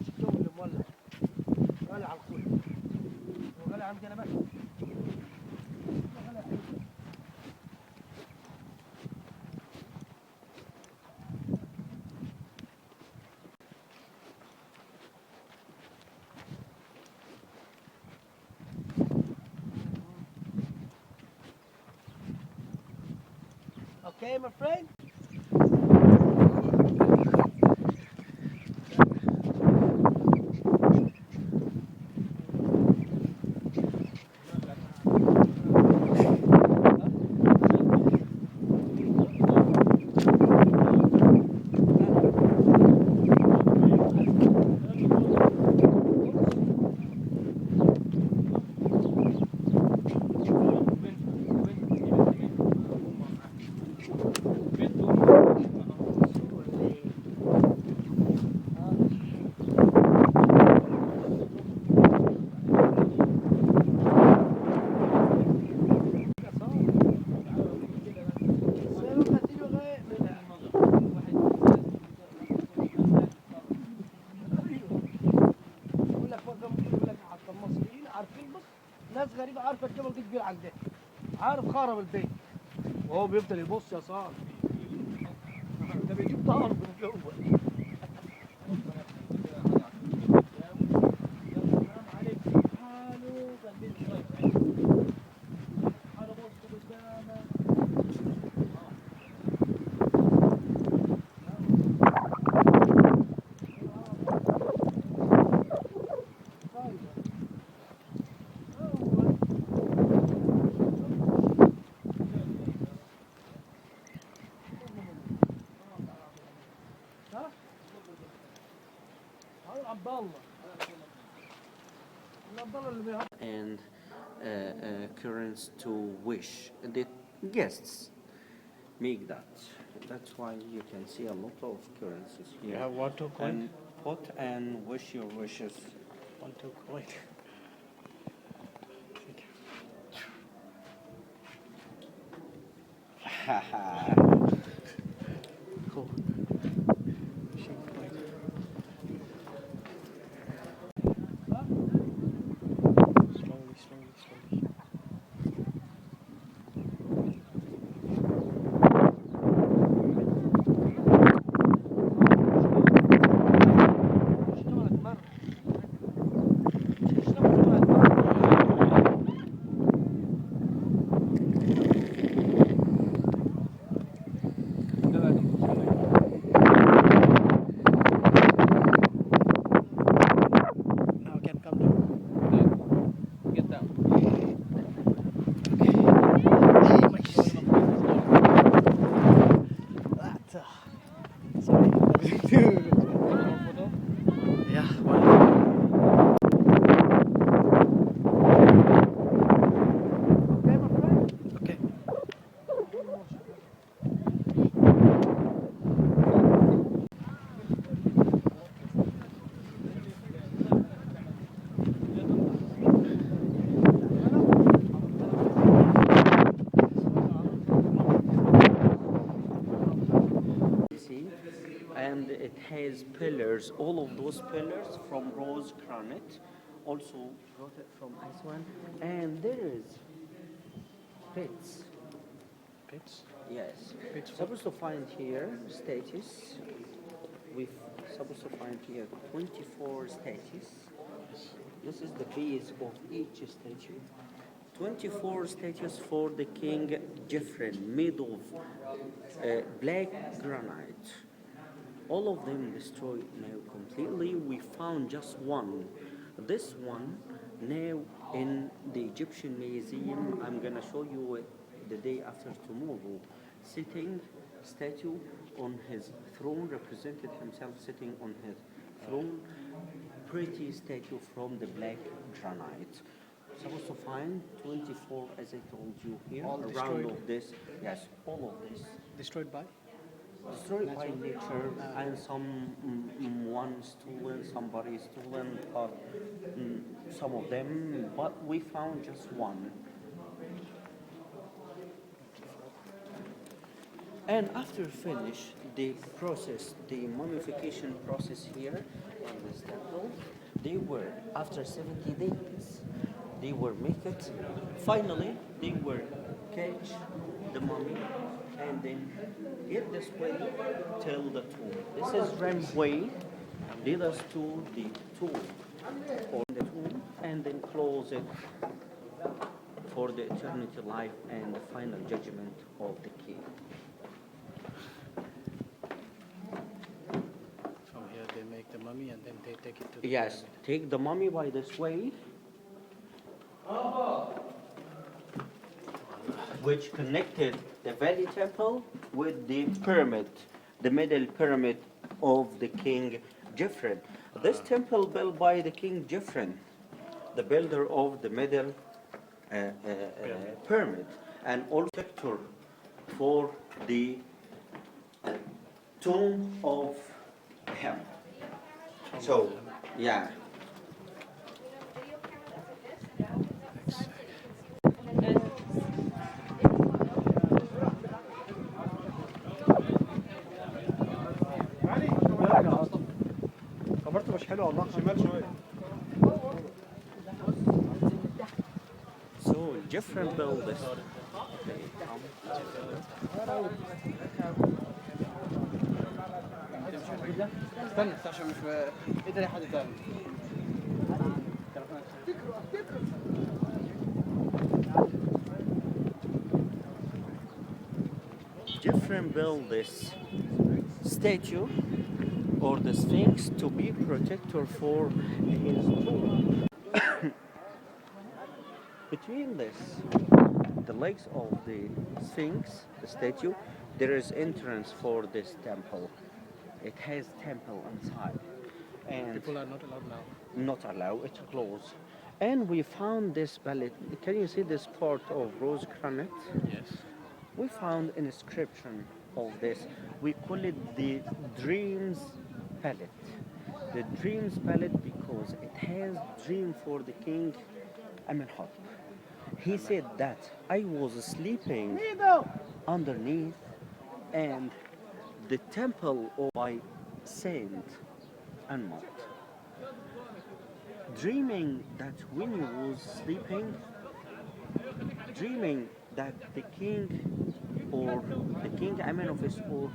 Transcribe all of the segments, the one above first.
مش الجو اللي مولع غالي على الكل وغالي عندي انا بس غالي على الكل. Okay, my friend. ناس غريبة عارفة الجمل دي كبير عندها عارف خرب البيت وهو بيفضل يبص يا صاحبي ده بيجيب طار من جوه and currents to wish the guests make that. That's why you can see a lot of currencies here. You have 1, 2 coin? And put and wish your wishes. 1, 2 coin. Cool. Wishing coin. Slowly, slowly, slowly. Now can come down. Get down. Yeah, one. Okay. See, and it has pillars. All of those pillars from rose granite, also got it from Aswan, and there is pits. Pits. Yes, Pits. supposed to find here statues. We've supposed to find here 24 statues. This is the base of each statue. 24 statues for the King Jeffrey, made of black granite. All of them destroyed now completely. We found just one. This one now in the Egyptian Museum. I'm gonna show you it the day after tomorrow. Sitting statue on his throne, represented himself sitting on his throne. Pretty statue from the black granite. Supposed to find 24, as I told you here, All around destroyed? of this. Yes, all of this. Destroyed by? Destroyed by nature, and some one stolen, somebody stolen, some of them, but we found just one. And after finish the process, the mummification process here in this temple, they were after 70 days, they were make it. Finally, they were catch the mummy and then get this way till the tomb. This is rampway lead us to the tomb or the tomb and then close it for the eternity life and the final judgment of the king. From here they make the mummy and then they take it to the Yes, pyramid. take the mummy by this way, which connected the Valley Temple with the pyramid, the middle pyramid of the King Jeffren. This temple built by the King Jeffren, the builder of the middle pyramid, and also sector for the tomb of him. So, yeah. كاميرته مش حلوه والله شمال شويه So Jeffren built this. استنى عشان مش قدر حد تاني Jeffren built this statue or the Sphinx to be protector for his tomb. Between this, the legs of the Sphinx, the statue, there is entrance for this temple. It has temple inside, and People are not allowed now. not allowed. It's closed. And we found this palette. Can you see this part of rose granite? Yes. We found an inscription of this. We call it the Dreams Palette. The Dreams Palette because it has dream for the king Amenhotep. He said that I was sleeping underneath and the temple of my saint Anmut. Dreaming that when he was sleeping, dreaming that the king or the king Amenhotep or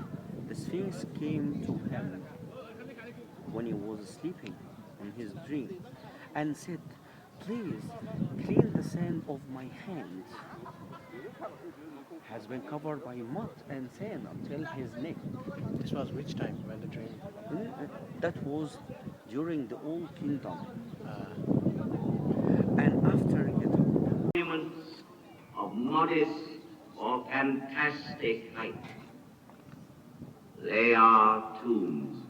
the Sphinx came to him when he was sleeping in his dream and said, please clean the sand of my hands. Has been covered by mud and sand until his neck. This was which time when the dream? That was during the Old Kingdom. And after it, Monuments of modest or fantastic height. They are tombs.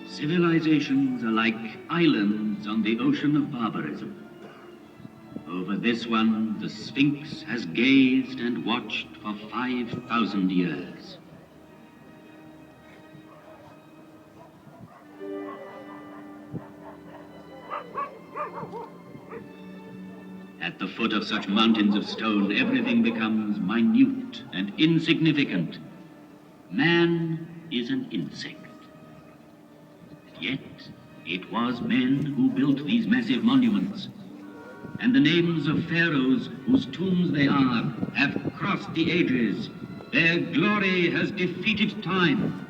Civilizations are like islands on the ocean of barbarism. Over this one, the Sphinx has gazed and watched for 5,000 years. At the foot of such mountains of stone, everything becomes minute and insignificant. Man is an insect. Yet, it was men who built these massive monuments. And the names of pharaohs whose tombs they are have crossed the ages. Their glory has defeated time.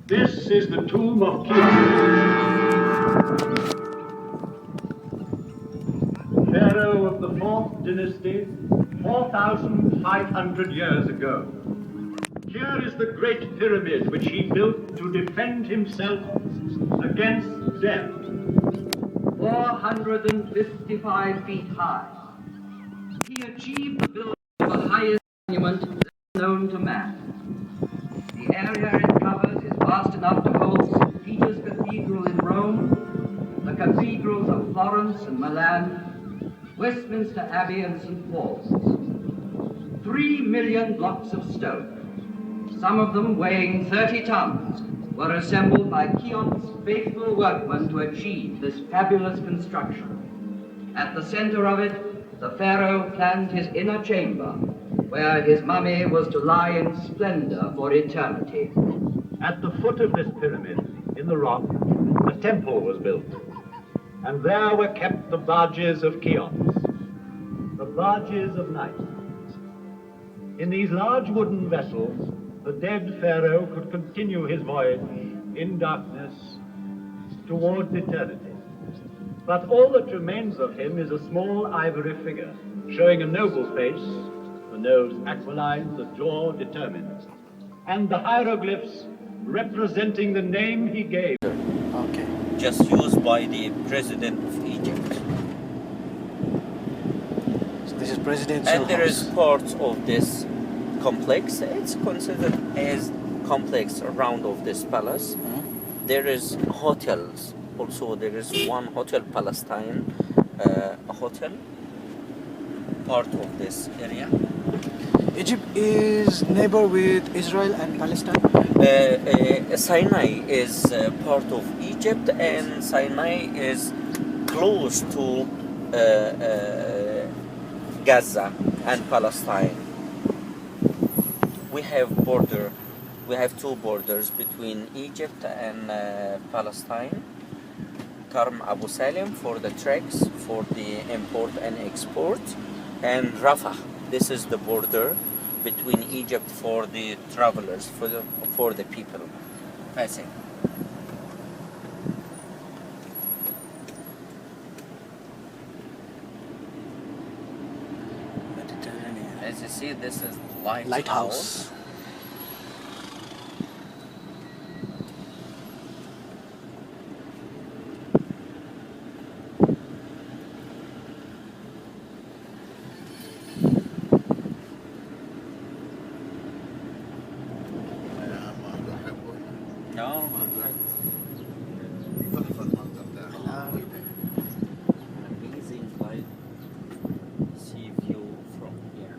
This is the tomb of Khufu, pharaoh of the 4th dynasty, 4,500 years ago. Here is the great pyramid which he built to defend himself against death. 455 feet high. He achieved the building of the highest monument known to man. The area it covers is vast enough to hold St. Peter's Cathedral in Rome, the cathedrals of Florence and Milan, Westminster Abbey and St. Paul's. 3 million blocks of stone, some of them weighing 30 tons, were assembled by Cheops' faithful workmen to achieve this fabulous construction. At the center of it, the pharaoh planned his inner chamber, where his mummy was to lie in splendor for eternity. At the foot of this pyramid, in the rock, a temple was built, and there were kept the barges of Cheops, the barges of night. In these large wooden vessels, the dead pharaoh could continue his voyage in darkness towards eternity. But all that remains of him is a small ivory figure, showing a noble face, the nose aquiline, the jaw determined, and the hieroglyphs representing the name he gave. Okay. Just used by the president of Egypt. So this is presidential And there is house. parts of this complex. It's considered as complex around of this palace. There is hotels. Also, there is one hotel, Palestine, a hotel, part of this area. Egypt is neighbor with Israel and Palestine. Sinai is part of Egypt, and Sinai is close to Gaza and Palestine. We have two borders between Egypt and Palestine. Karm Abu Salim for the treks, for the import and export, and Rafah. This is the border between Egypt for the travelers, for the people passing. Mediterranean. As you see, this is Lighthouse. No. Amazing light. Sea view from here.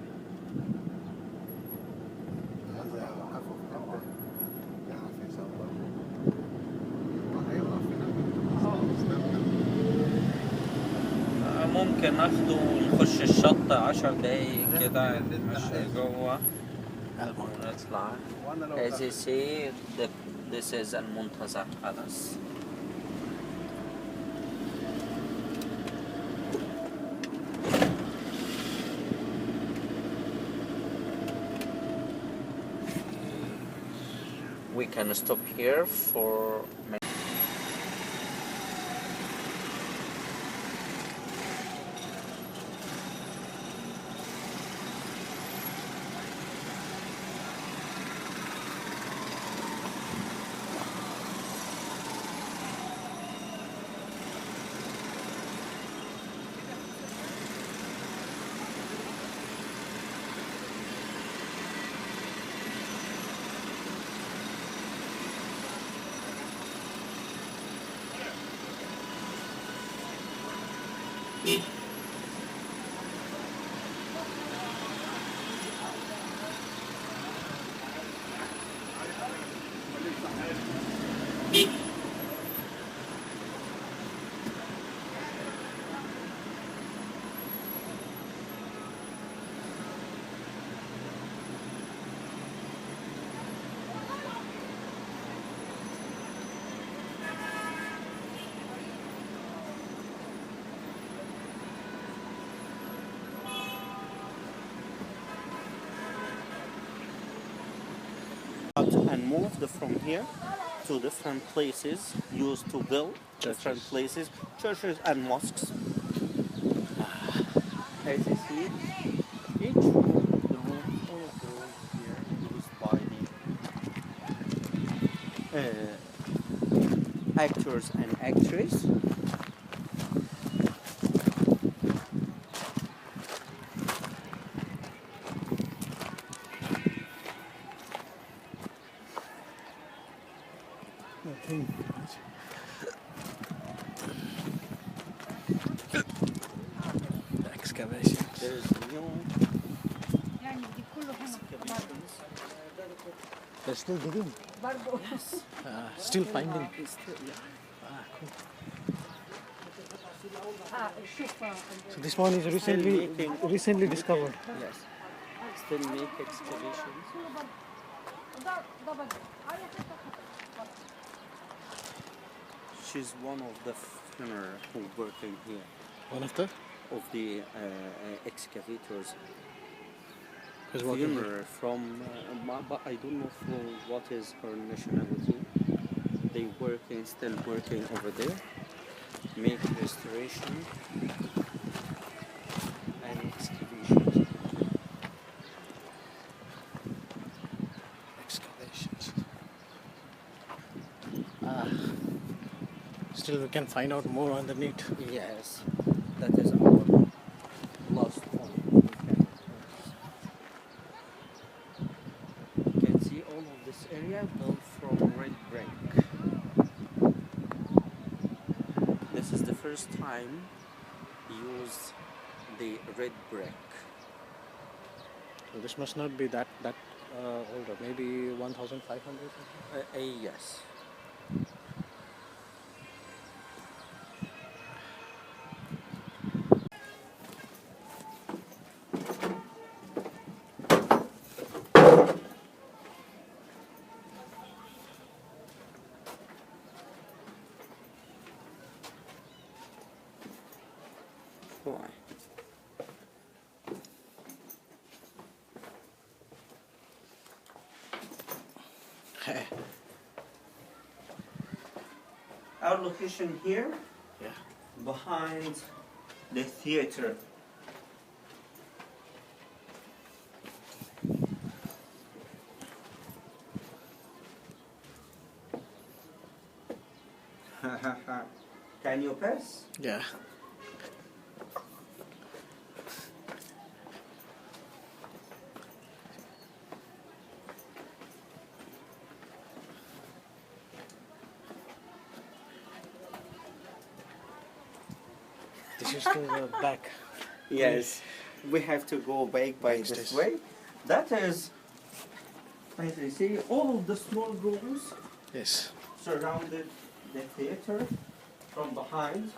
ممكن ناخده ونخش الشط 10 دقايق كده نمشي جوه ونطلع. As you see, this is Al-Muntazah Palace. We can stop here for and moved from here to different places used to build different places, churches and mosques. As you see, each room, the room, all of the rooms here used by the actors and actresses. The excavations. There's new excavations. They're still digging. Still finding. It's still, yeah. So this one is recently discovered. Yes. Still make excavations. She's one of the firmer who working here, One of the of the excavators. who's working here. Firmer from, but I don't know from what is her nationality. They working, still working over there, make restoration and excavations. Excavations. Still, we can find out more underneath. Yes, that is our last one. You can see all of this area built from red brick. This is the first time use the red brick. So this must not be that older. Maybe 1,500. Yes. Why? Our location here, Yeah. behind the theater. Can you pass? Yeah. This is the back. Yes, we have to go back by Next this is- way. That is, as you see, all of the small rooms Yes. surrounded the theater from behind.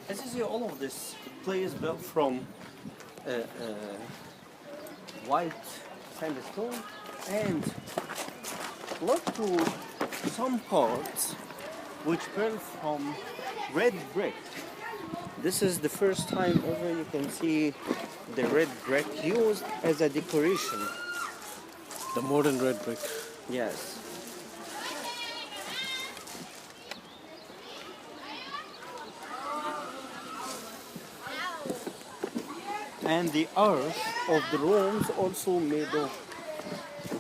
As you see, all of this place is built from white sandstone, and look to some parts which built from red brick. This is the first time ever you can see the red brick used as a decoration. The modern red brick. Yes. And the earth of the rooms also made of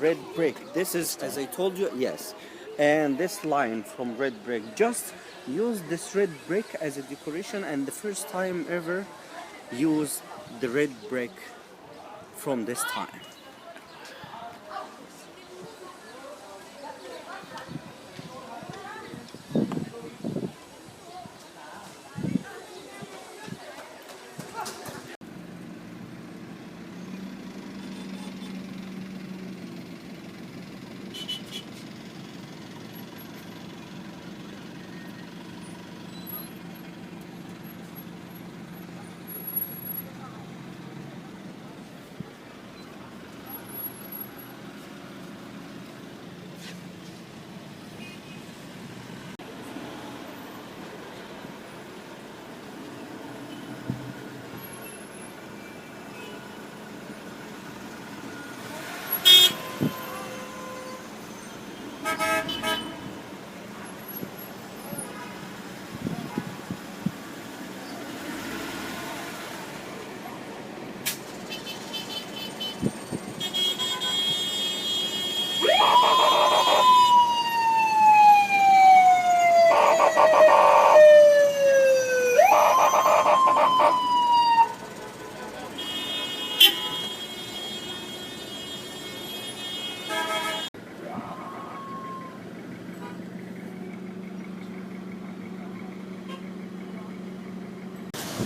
red brick. This is, as I told you, yes. And this line from red brick, just use this red brick as a decoration, and the first time ever use the red brick from this time.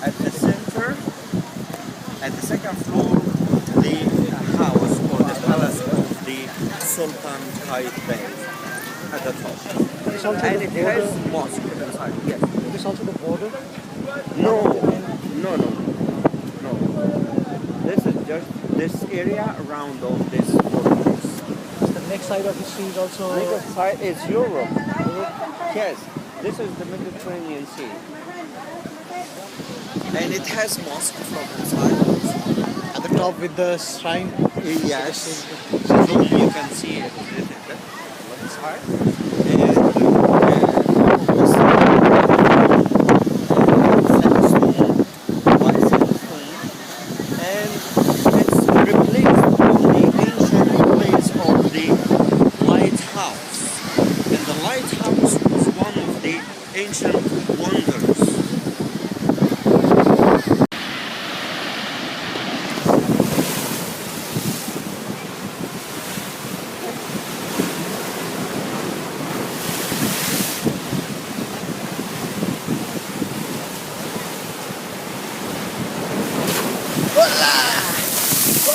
At the center, at the second floor, the house or the palace of the Sultan Qaitbay at the top. This also And the it border. has mosque inside. Yes. This also the border. No, no, no, no. This is just this area around all this borders. The next side of the sea is also. The other side is Europe. Yes, this is the Mediterranean Sea. And it has mosque from inside. At the top with the shrine. Yes. So you can see it on this side. And white sandstone. And it's replaced from the ancient place of the lighthouse. And the lighthouse was one of the ancient wonders.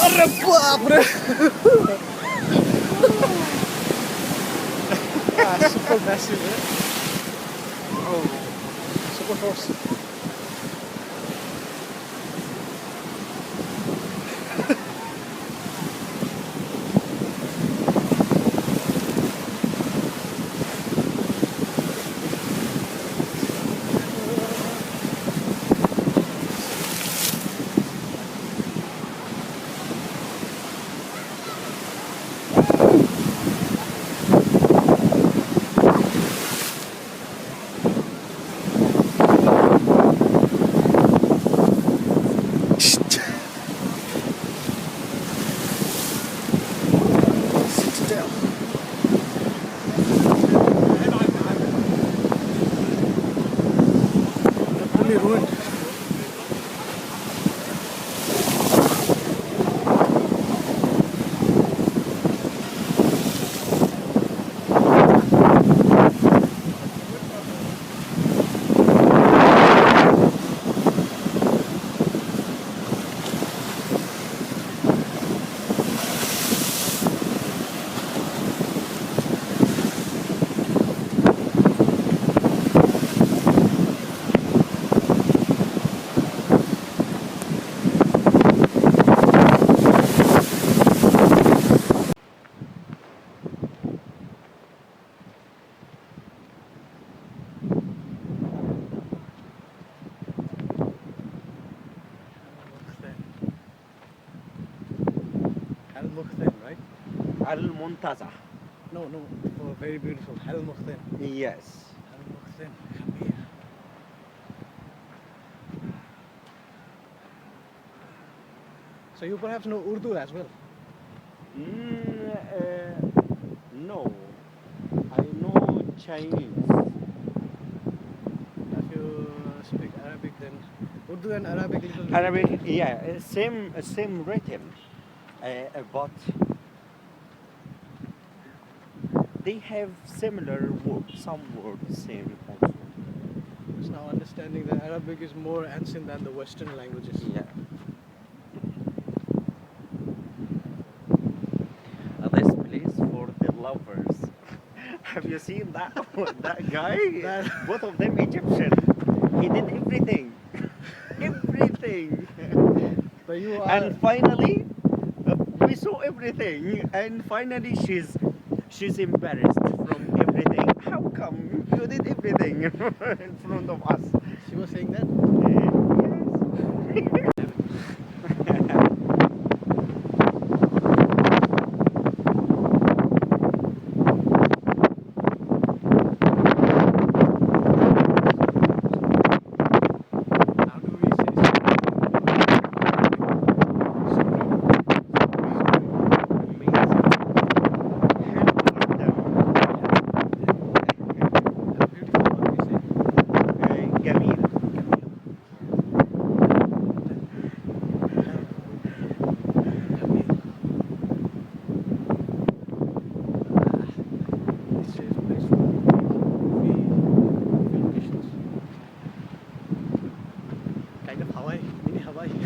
अरे बाप रे super massive, eh? Oh, super force. Fully ruined. Al Mukhtin, right? Al-Muntaza. No, no. Oh, very beautiful. Al Mukhtin. Yes. Al Mukhtin. Kabir. So you perhaps know Urdu as well. No. I know Chinese. If you speak Arabic, then Urdu and Arabic little bit. Arabic, yeah, same rhythm, but they have similar words. Some words same also. Just now understanding that Arabic is more ancient than the Western languages. Yeah. This place for the lovers. Have you seen that that guy? Both of them Egyptian. He did everything, everything. But you are. And finally, we saw everything. And finally, she's embarrassed from everything. How come you did everything in front of us? She was saying that. Yes. How do we say? جميل. Kind of Hawaii, mini Hawaii. Mini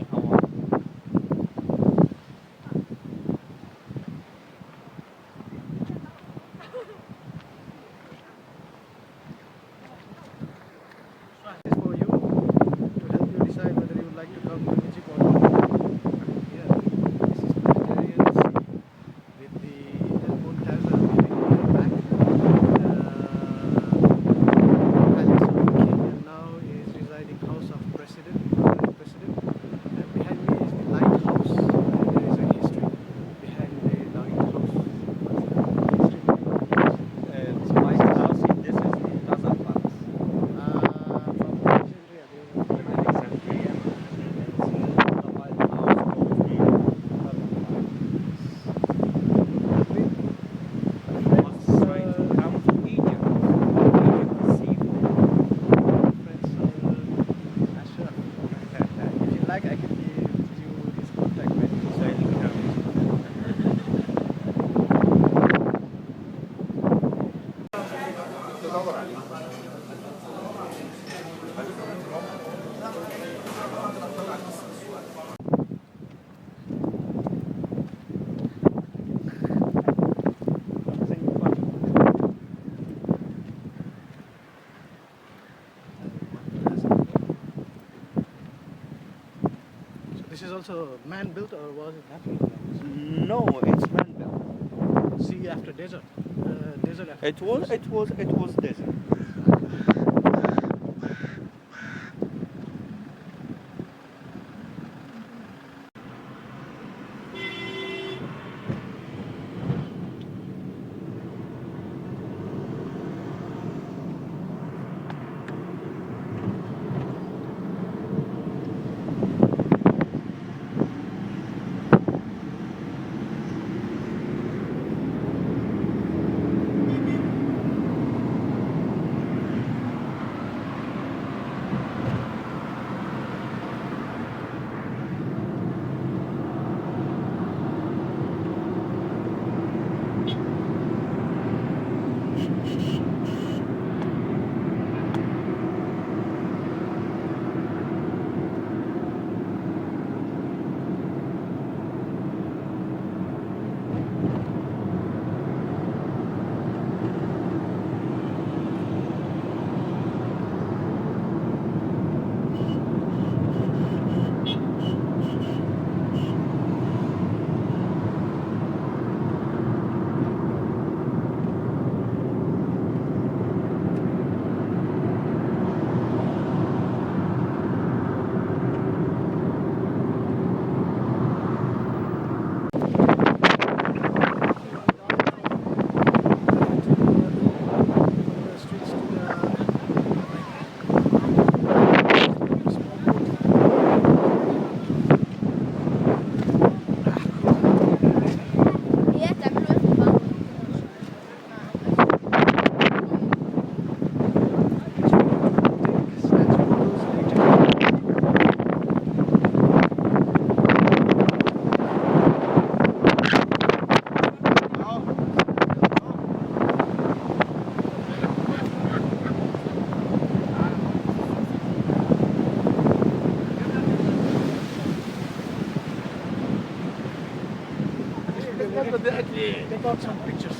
Hawaii. This is for you to help you decide whether you would like to come to Egypt or not. Here, this is the Mediterranean Sea with the El Montazah living in the back. Palace of the king, and now is residing House of President, President. And behind me is the lighthouse. There is a history behind the lighthouse. What's the history? It's White House. This is the Plaza Palace. From Alexandria. If you like, I can give you his contact when So this is also man-built, or was it natural? No, it's man-built. Sea after desert. Desert after It was desert. Take out some pictures.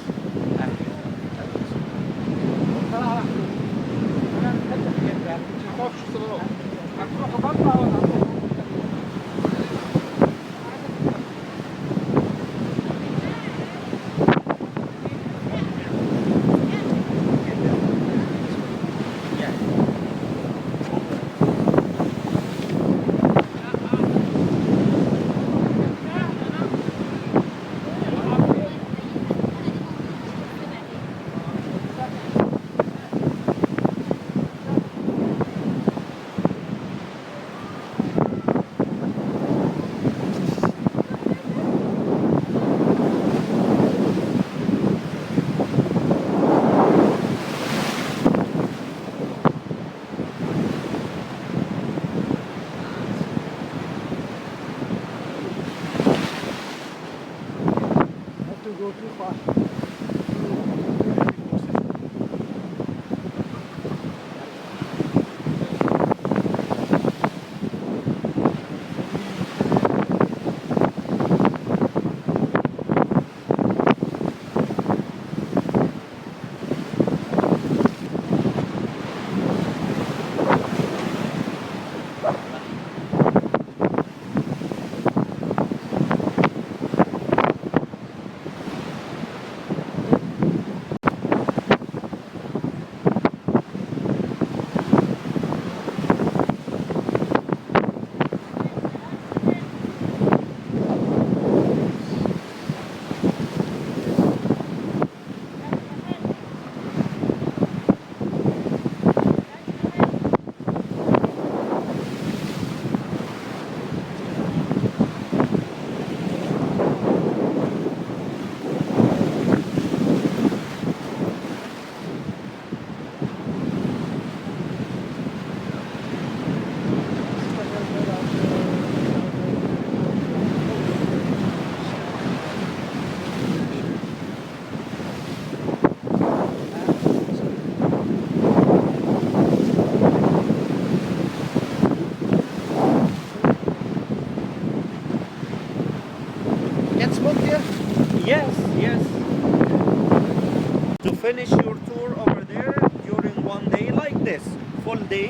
this full day,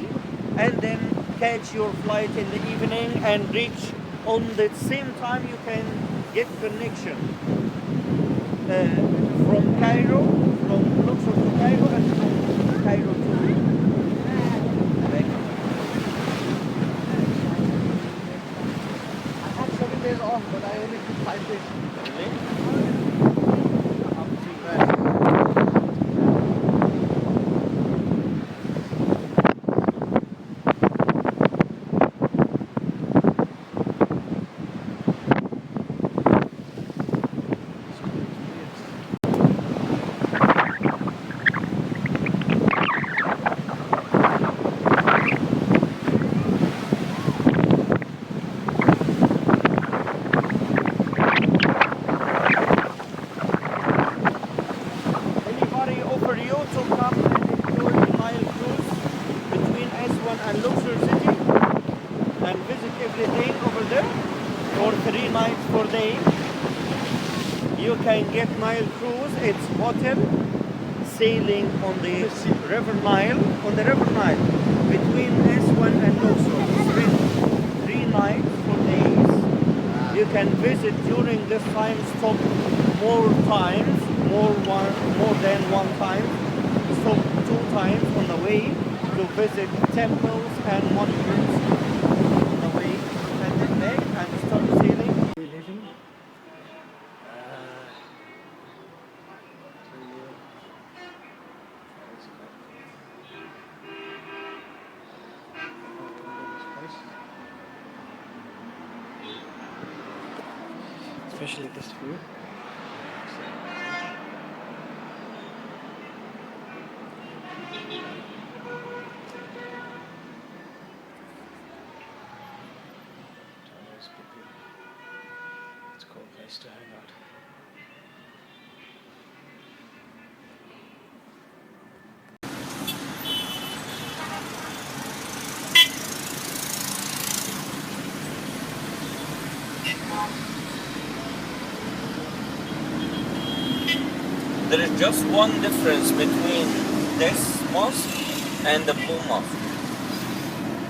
and then catch your flight in the evening and reach on the same time. You can get connection from Cairo, from Luxor to Cairo, and from Cairo to Mecca. I had 7 days off, but I only took 5 days. I'm too bad. Anybody offer you to come and enjoy the Nile cruise between Aswan and Luxor City and visit everything over there for 3 nights, 4 days? You can get Nile cruise. It's hotel sailing on the River Nile, between Aswan and Luxor. Spend 3 nights, 4 days. You can visit during this time, stop more times, more than one time, stop 2 times on the way to visit temples and monuments on the way, and then back and start sailing. Living. Especially this view. It's a cool place to hang out. There is just one difference between this mosque and the Blue Mosque.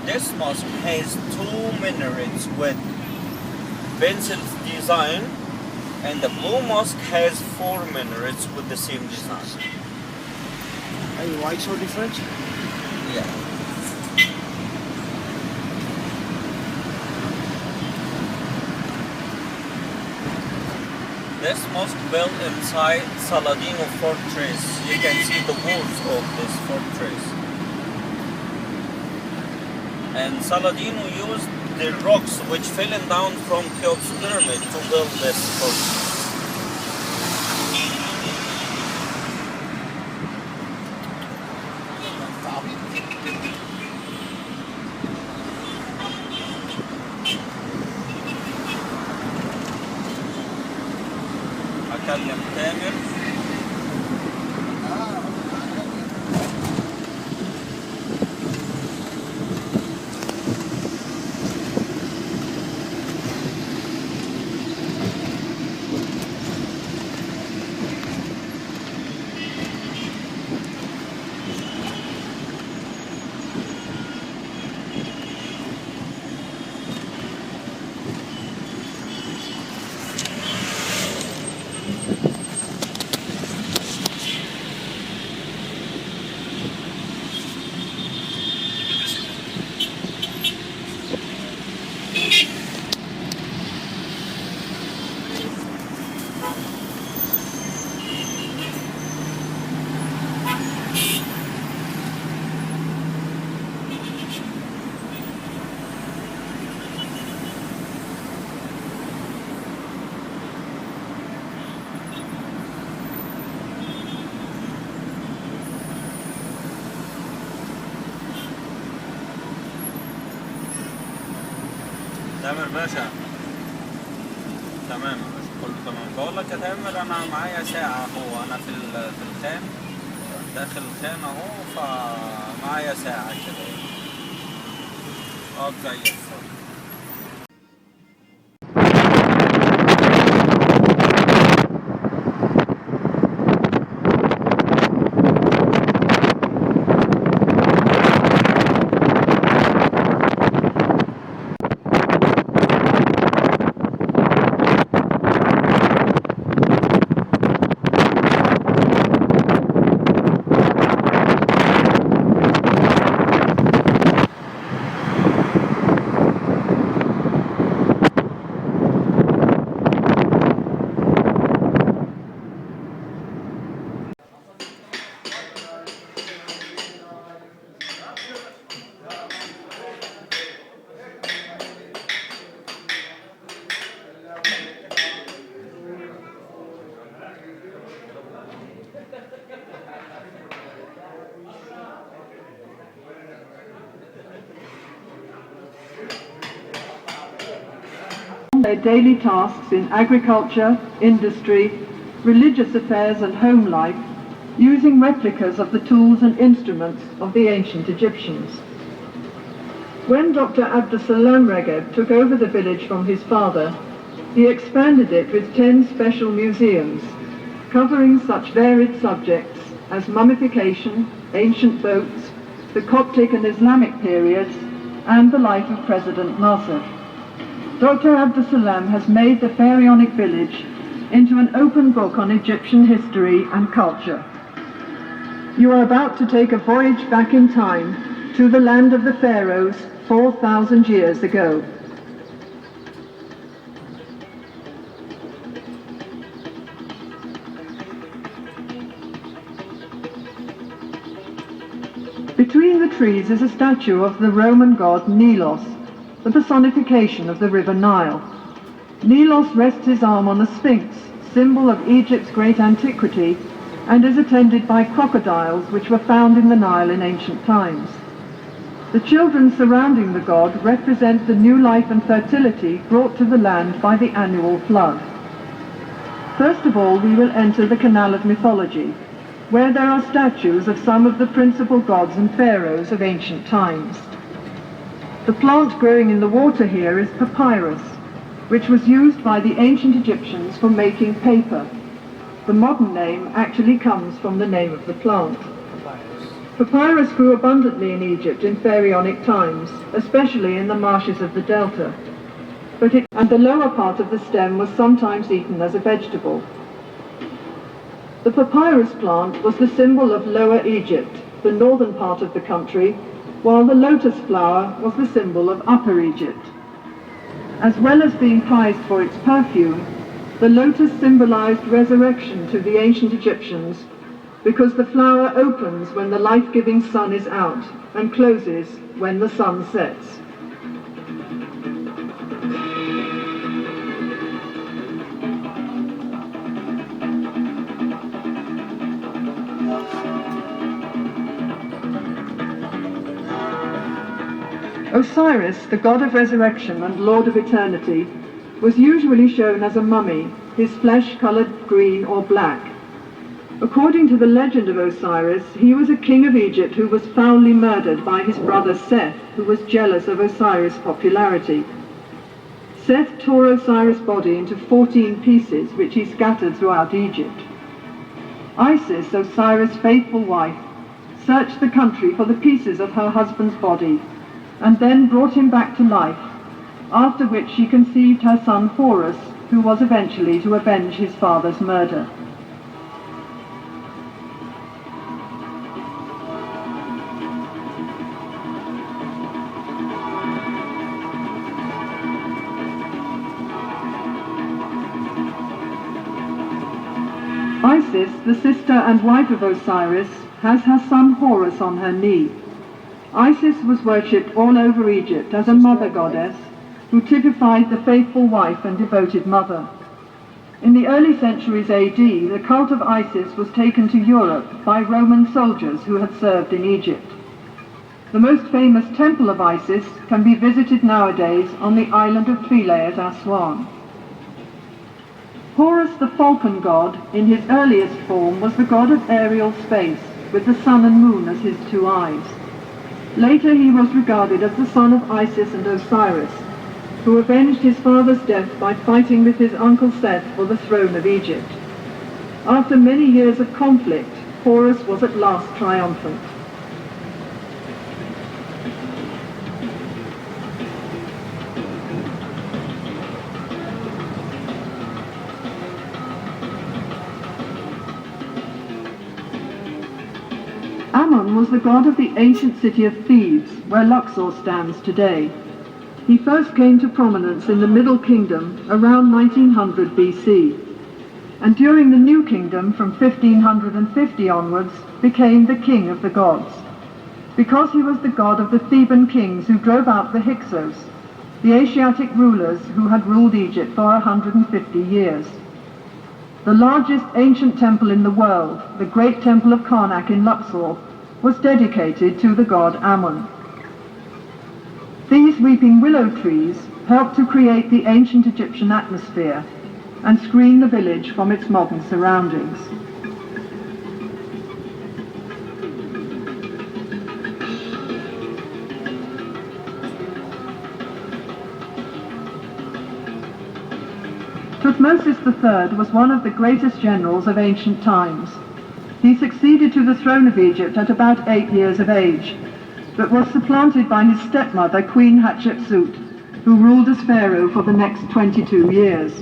This mosque has 2 minarets with pencil design, and the Blue Mosque has 4 minarets with the same design. And why so different? Yeah. This mosque built inside Saladino Fortress. You can see the walls of this fortress. And Saladino used the rocks which fell down from Cheops pyramid to build this fortress. أكلم تامر. تامر باشا، تمام كله تمام. بقول لك يا تامر انا معايا ساعة اهو، انا في الخان، داخل الخان اهو، فمعايا ساعة كده. زي الفل. their daily tasks in agriculture, industry, religious affairs and home life, using replicas of the tools and instruments of the ancient Egyptians. When Dr. Abdusalam Regeb took over the village from his father, he expanded it with 10 special museums, covering such varied subjects as mummification, ancient boats, the Coptic and Islamic periods, and the life of President Nasser. Dr. Abdusalam has made the pharaonic village into an open book on Egyptian history and culture. You are about to take a voyage back in time to the land of the pharaohs 4,000 years ago. Between the trees is a statue of the Roman god Nilos, the personification of the river Nile. Nilos rests his arm on a sphinx, symbol of Egypt's great antiquity, and is attended by crocodiles which were found in the Nile in ancient times. The children surrounding the god represent the new life and fertility brought to the land by the annual flood. First of all, we will enter the Canal of Mythology, where there are statues of some of the principal gods and pharaohs of ancient times. The plant growing in the water here is papyrus, which was used by the ancient Egyptians for making paper. The modern name actually comes from the name of the plant. Papyrus grew abundantly in Egypt in pharaonic times, especially in the marshes of the delta. And the lower part of the stem was sometimes eaten as a vegetable. The papyrus plant was the symbol of Lower Egypt, the northern part of the country, while the lotus flower was the symbol of Upper Egypt. As well as being prized for its perfume, the lotus symbolized resurrection to the ancient Egyptians because the flower opens when the life-giving sun is out and closes when the sun sets. Osiris, the god of resurrection and lord of eternity, was usually shown as a mummy, his flesh colored green or black. According to the legend of Osiris, he was a king of Egypt who was foully murdered by his brother Seth, who was jealous of Osiris' popularity. Seth tore Osiris' body into 14 pieces, which he scattered throughout Egypt. Isis, Osiris' faithful wife, searched the country for the pieces of her husband's body, and then brought him back to life, after which she conceived her son Horus, who was eventually to avenge his father's murder. Isis, the sister and wife of Osiris, has her son Horus on her knee. Isis was worshipped all over Egypt as a mother goddess who typified the faithful wife and devoted mother. In the early centuries AD, the cult of Isis was taken to Europe by Roman soldiers who had served in Egypt. The most famous temple of Isis can be visited nowadays on the island of Philae at Aswan. Horus, the falcon god, in his earliest form was the god of aerial space, with the sun and moon as his two eyes. Later he was regarded as the son of Isis and Osiris, who avenged his father's death by fighting with his uncle Seth for the throne of Egypt. After many years of conflict, Horus was at last triumphant. Ammon was the god of the ancient city of Thebes, where Luxor stands today. He first came to prominence in the Middle Kingdom around 1900 BC, and during the New Kingdom from 1550 onwards became the king of the gods, because he was the god of the Theban kings who drove out the Hyksos, the Asiatic rulers who had ruled Egypt for 150 years. The largest ancient temple in the world, the Great Temple of Karnak in Luxor, was dedicated to the god Ammon. These weeping willow trees helped to create the ancient Egyptian atmosphere and screen the village from its modern surroundings. Thutmosis III was one of the greatest generals of ancient times. He succeeded to the throne of Egypt at about 8 years of age, but was supplanted by his stepmother, Queen Hatshepsut, who ruled as pharaoh for the next 22 years.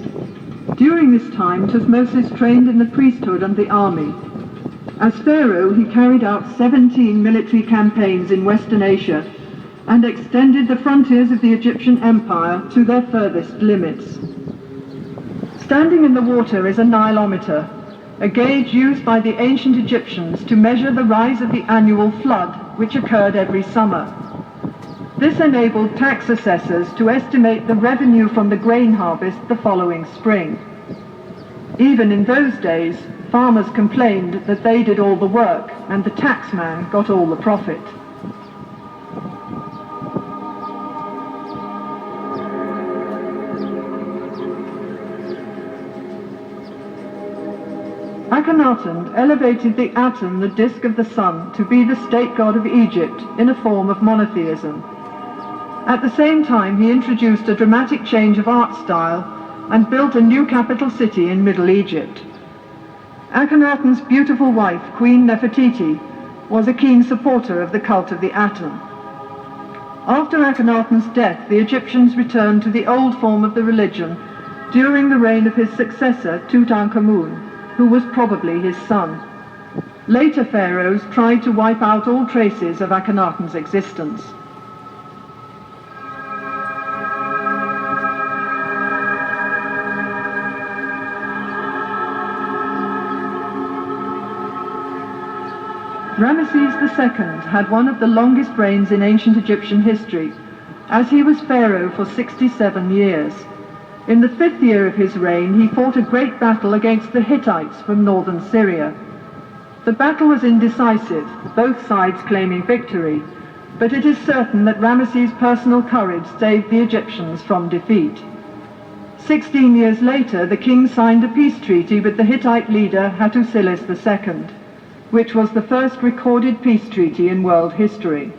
During this time, Thutmosis trained in the priesthood and the army. As pharaoh, he carried out 17 military campaigns in Western Asia and extended the frontiers of the Egyptian Empire to their furthest limits. Standing in the water is a Nilometer, a gauge used by the ancient Egyptians to measure the rise of the annual flood, which occurred every summer. This enabled tax assessors to estimate the revenue from the grain harvest the following spring. Even in those days, farmers complained that they did all the work and the taxman got all the profit. Akhenaten elevated the Aten, the disk of the sun, to be the state god of Egypt in a form of monotheism. At the same time, he introduced a dramatic change of art style and built a new capital city in Middle Egypt. Akhenaten's beautiful wife, Queen Nefertiti, was a keen supporter of the cult of the Aten. After Akhenaten's death, the Egyptians returned to the old form of the religion during the reign of his successor, Tutankhamun, who was probably his son. Later pharaohs tried to wipe out all traces of Akhenaten's existence. Ramesses II had one of the longest reigns in ancient Egyptian history, as he was pharaoh for 67 years. In the 5th year of his reign, he fought a great battle against the Hittites from northern Syria. The battle was indecisive, both sides claiming victory, but it is certain that Ramesses' personal courage saved the Egyptians from defeat. 16 years later, the king signed a peace treaty with the Hittite leader Hattusilis II, which was the first recorded peace treaty in world history.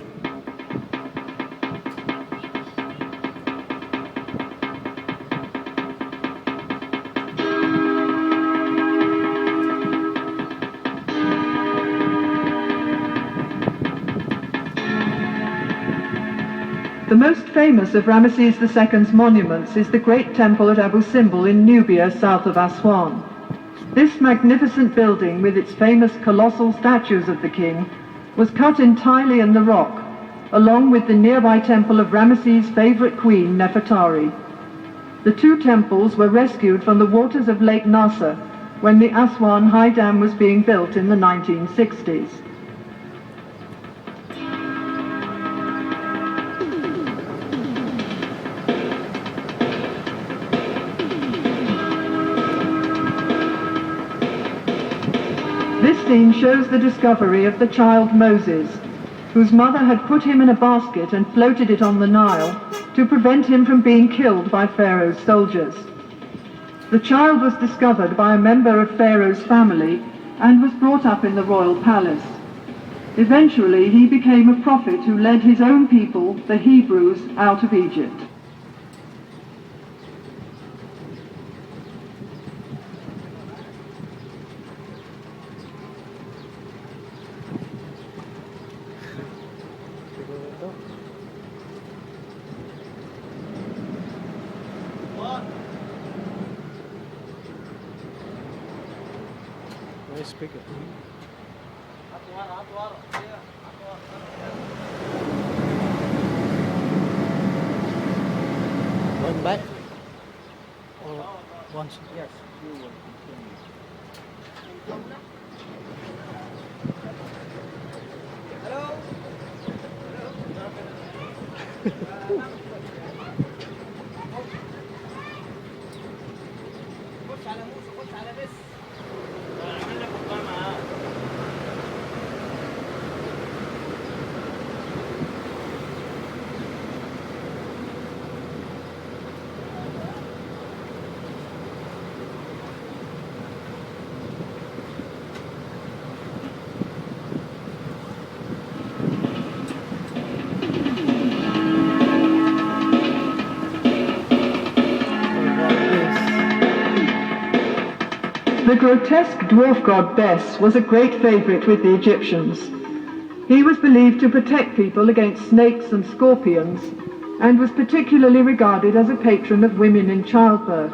The most famous of Ramesses II's monuments is the great temple at Abu Simbel in Nubia, south of Aswan. This magnificent building, with its famous colossal statues of the king, was cut entirely in the rock, along with the nearby temple of Ramesses' favorite queen, Nefertari. The two temples were rescued from the waters of Lake Nasser when the Aswan High Dam was being built in the 1960s. This scene shows the discovery of the child Moses, whose mother had put him in a basket and floated it on the Nile to prevent him from being killed by Pharaoh's soldiers. The child was discovered by a member of Pharaoh's family and was brought up in the royal palace. Eventually, he became a prophet who led his own people, the Hebrews, out of Egypt. Nice speaker. Going back? Or once? Yes. The grotesque dwarf god Bes was a great favorite with the Egyptians. He was believed to protect people against snakes and scorpions, and was particularly regarded as a patron of women in childbirth.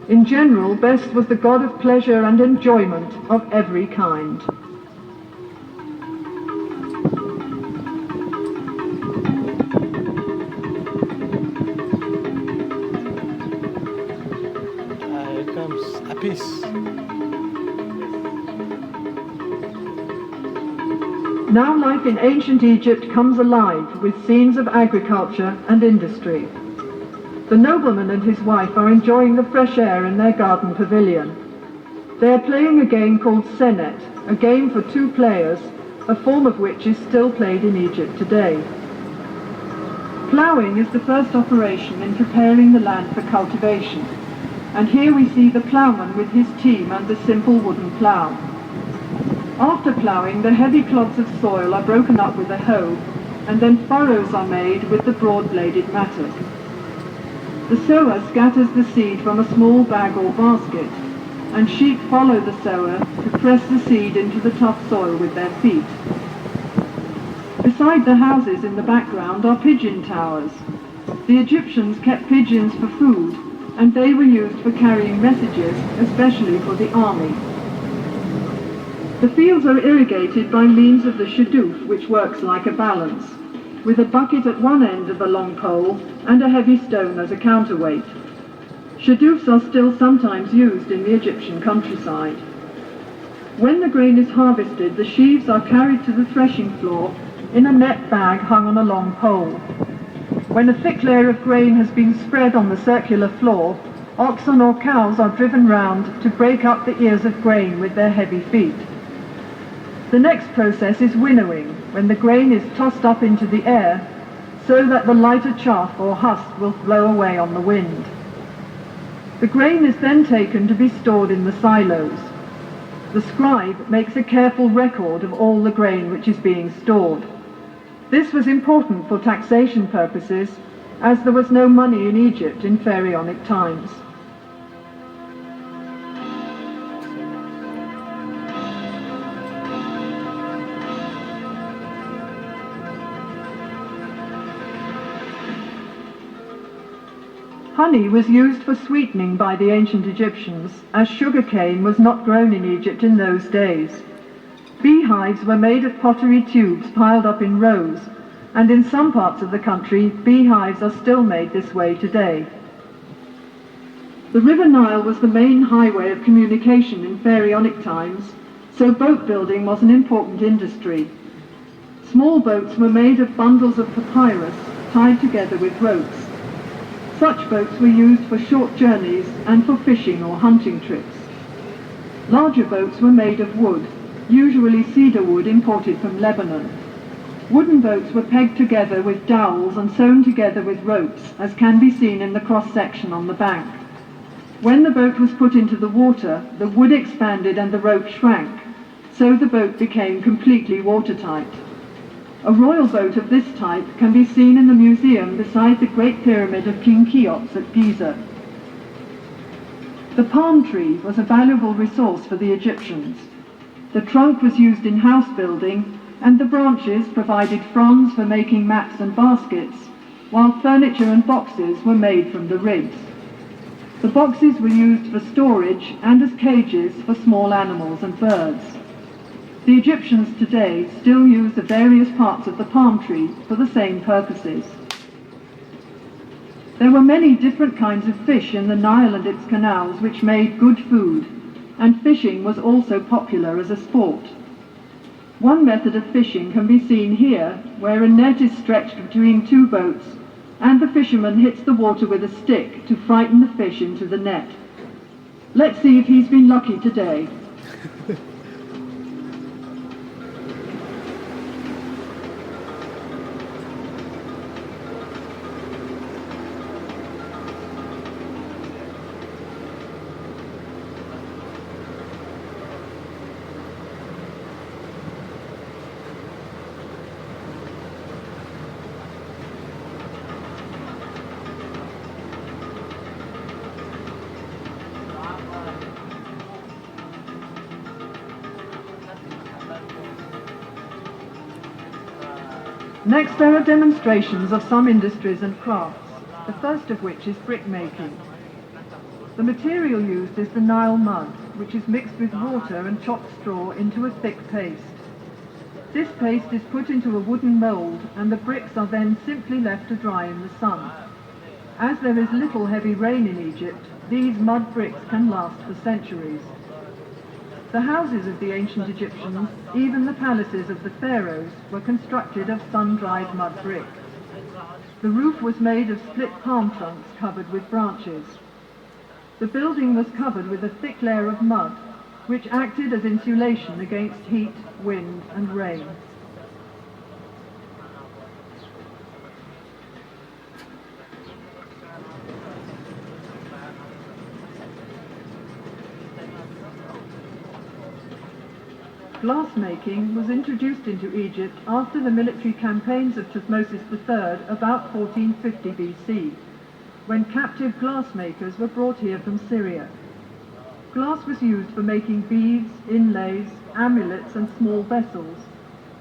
In general, Bes was the god of pleasure and enjoyment of every kind. Here comes Apis. Now life in ancient Egypt comes alive with scenes of agriculture and industry. The nobleman and his wife are enjoying the fresh air in their garden pavilion. They are playing a game called Senet, a game for 2 players, a form of which is still played in Egypt today. Ploughing is the first operation in preparing the land for cultivation, and here we see the ploughman with his team and the simple wooden plough. After ploughing, the heavy clods of soil are broken up with a hoe, and then furrows are made with the broad-bladed mattock. The sower scatters the seed from a small bag or basket, and sheep follow the sower to press the seed into the tough soil with their feet. Beside the houses in the background are pigeon towers. The Egyptians kept pigeons for food, and they were used for carrying messages, especially for the army. The fields are irrigated by means of the shadoof, which works like a balance, with a bucket at one end of a long pole and a heavy stone as a counterweight. Shadoofs are still sometimes used in the Egyptian countryside. When the grain is harvested, the sheaves are carried to the threshing floor in a net bag hung on a long pole. When a thick layer of grain has been spread on the circular floor, oxen or cows are driven round to break up the ears of grain with their heavy feet. The next process is winnowing, when the grain is tossed up into the air so that the lighter chaff or husk will blow away on the wind. The grain is then taken to be stored in the silos. The scribe makes a careful record of all the grain which is being stored. This was important for taxation purposes, as there was no money in Egypt in pharaonic times. Honey was used for sweetening by the ancient Egyptians, as sugarcane was not grown in Egypt in those days. Beehives were made of pottery tubes piled up in rows, and in some parts of the country, beehives are still made this way today. The River Nile was the main highway of communication in pharaonic times, so boat building was an important industry. Small boats were made of bundles of papyrus tied together with ropes. Such boats were used for short journeys and for fishing or hunting trips. Larger boats were made of wood, usually cedar wood imported from Lebanon. Wooden boats were pegged together with dowels and sewn together with ropes, as can be seen in the cross-section on the bank. When the boat was put into the water, the wood expanded and the rope shrank, so the boat became completely watertight. A royal boat of this type can be seen in the museum beside the Great Pyramid of King Cheops at Giza. The palm tree was a valuable resource for the Egyptians. The trunk was used in house building, and the branches provided fronds for making mats and baskets, while furniture and boxes were made from the ribs. The boxes were used for storage and as cages for small animals and birds. The Egyptians today still use the various parts of the palm tree for the same purposes. There were many different kinds of fish in the Nile and its canals which made good food, and fishing was also popular as a sport. One method of fishing can be seen here, where a net is stretched between 2 boats, and the fisherman hits the water with a stick to frighten the fish into the net. Let's see if he's been lucky today. Next there are demonstrations of some industries and crafts, the first of which is brickmaking. The material used is the Nile mud, which is mixed with water and chopped straw into a thick paste. This paste is put into a wooden mould, and the bricks are then simply left to dry in the sun. As there is little heavy rain in Egypt, these mud bricks can last for centuries. The houses of the ancient Egyptians, even the palaces of the pharaohs, were constructed of sun-dried mud brick. The roof was made of split palm trunks covered with branches. The building was covered with a thick layer of mud, which acted as insulation against heat, wind, and rain. Glassmaking was introduced into Egypt after the military campaigns of Thutmose III about 1450 BC, when captive glassmakers were brought here from Syria. Glass was used for making beads, inlays, amulets and small vessels,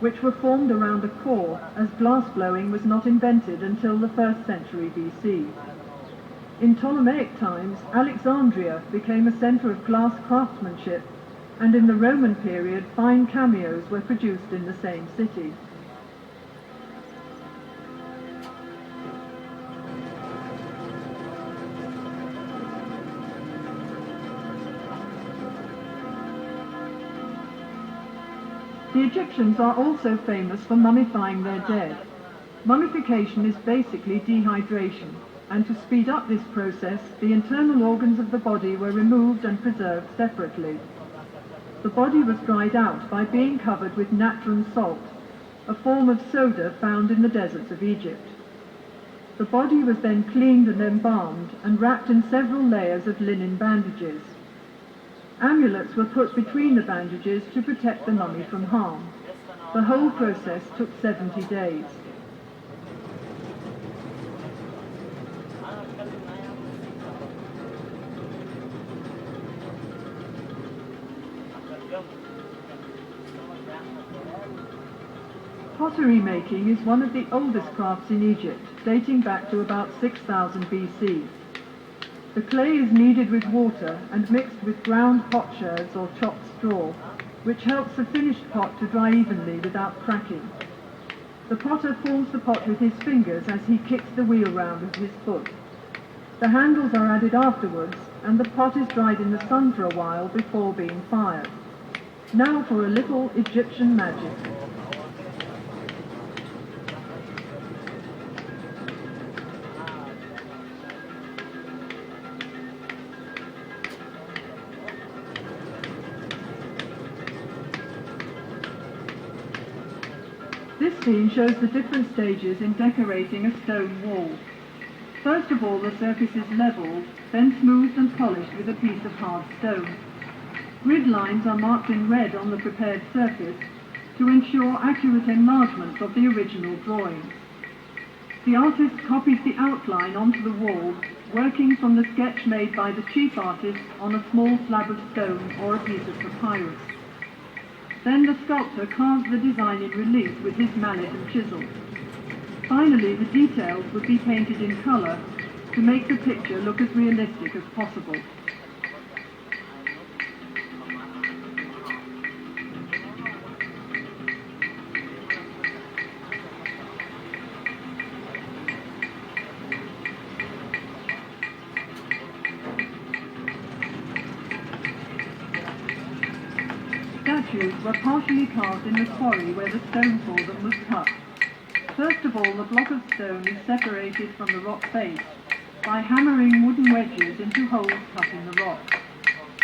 which were formed around a core, as glass blowing was not invented until the 1st century BC. In Ptolemaic times, Alexandria became a centre of glass craftsmanship, and in the Roman period fine cameos were produced in the same city. The Egyptians are also famous for mummifying their dead. Mummification is basically dehydration, and to speed up this process, the internal organs of the body were removed and preserved separately. The body was dried out by being covered with natron salt, a form of soda found in the deserts of Egypt. The body was then cleaned and embalmed and wrapped in several layers of linen bandages. Amulets were put between the bandages to protect the mummy from harm. The whole process took 70 days. Pottery making is one of the oldest crafts in Egypt, dating back to about 6000 BC. The clay is kneaded with water and mixed with ground potsherds or chopped straw, which helps the finished pot to dry evenly without cracking. The potter forms the pot with his fingers as he kicks the wheel round with his foot. The handles are added afterwards, and the pot is dried in the sun for a while before being fired. Now for a little Egyptian magic. This scene shows the different stages in decorating a stone wall. First of all, the surface is levelled, then smoothed and polished with a piece of hard stone. Grid lines are marked in red on the prepared surface to ensure accurate enlargements of the original drawings. The artist copies the outline onto the wall, working from the sketch made by the chief artist on a small slab of stone or a piece of papyrus. Then the sculptor carves the design in relief with his mallet and chisel. Finally, the details would be painted in colour to make the picture look as realistic as possible. Statues were partially carved in the quarry where the stone for them was cut. First of all, the block of stone is separated from the rock face by hammering wooden wedges into holes cut in the rock.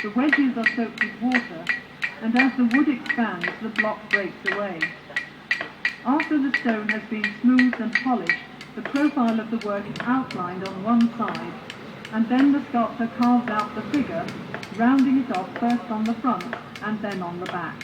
The wedges are soaked with water, and as the wood expands, the block breaks away. After the stone has been smoothed and polished, the profile of the work is outlined on one side, and then the sculptor carves out the figure, rounding it off first on the front and then on the back.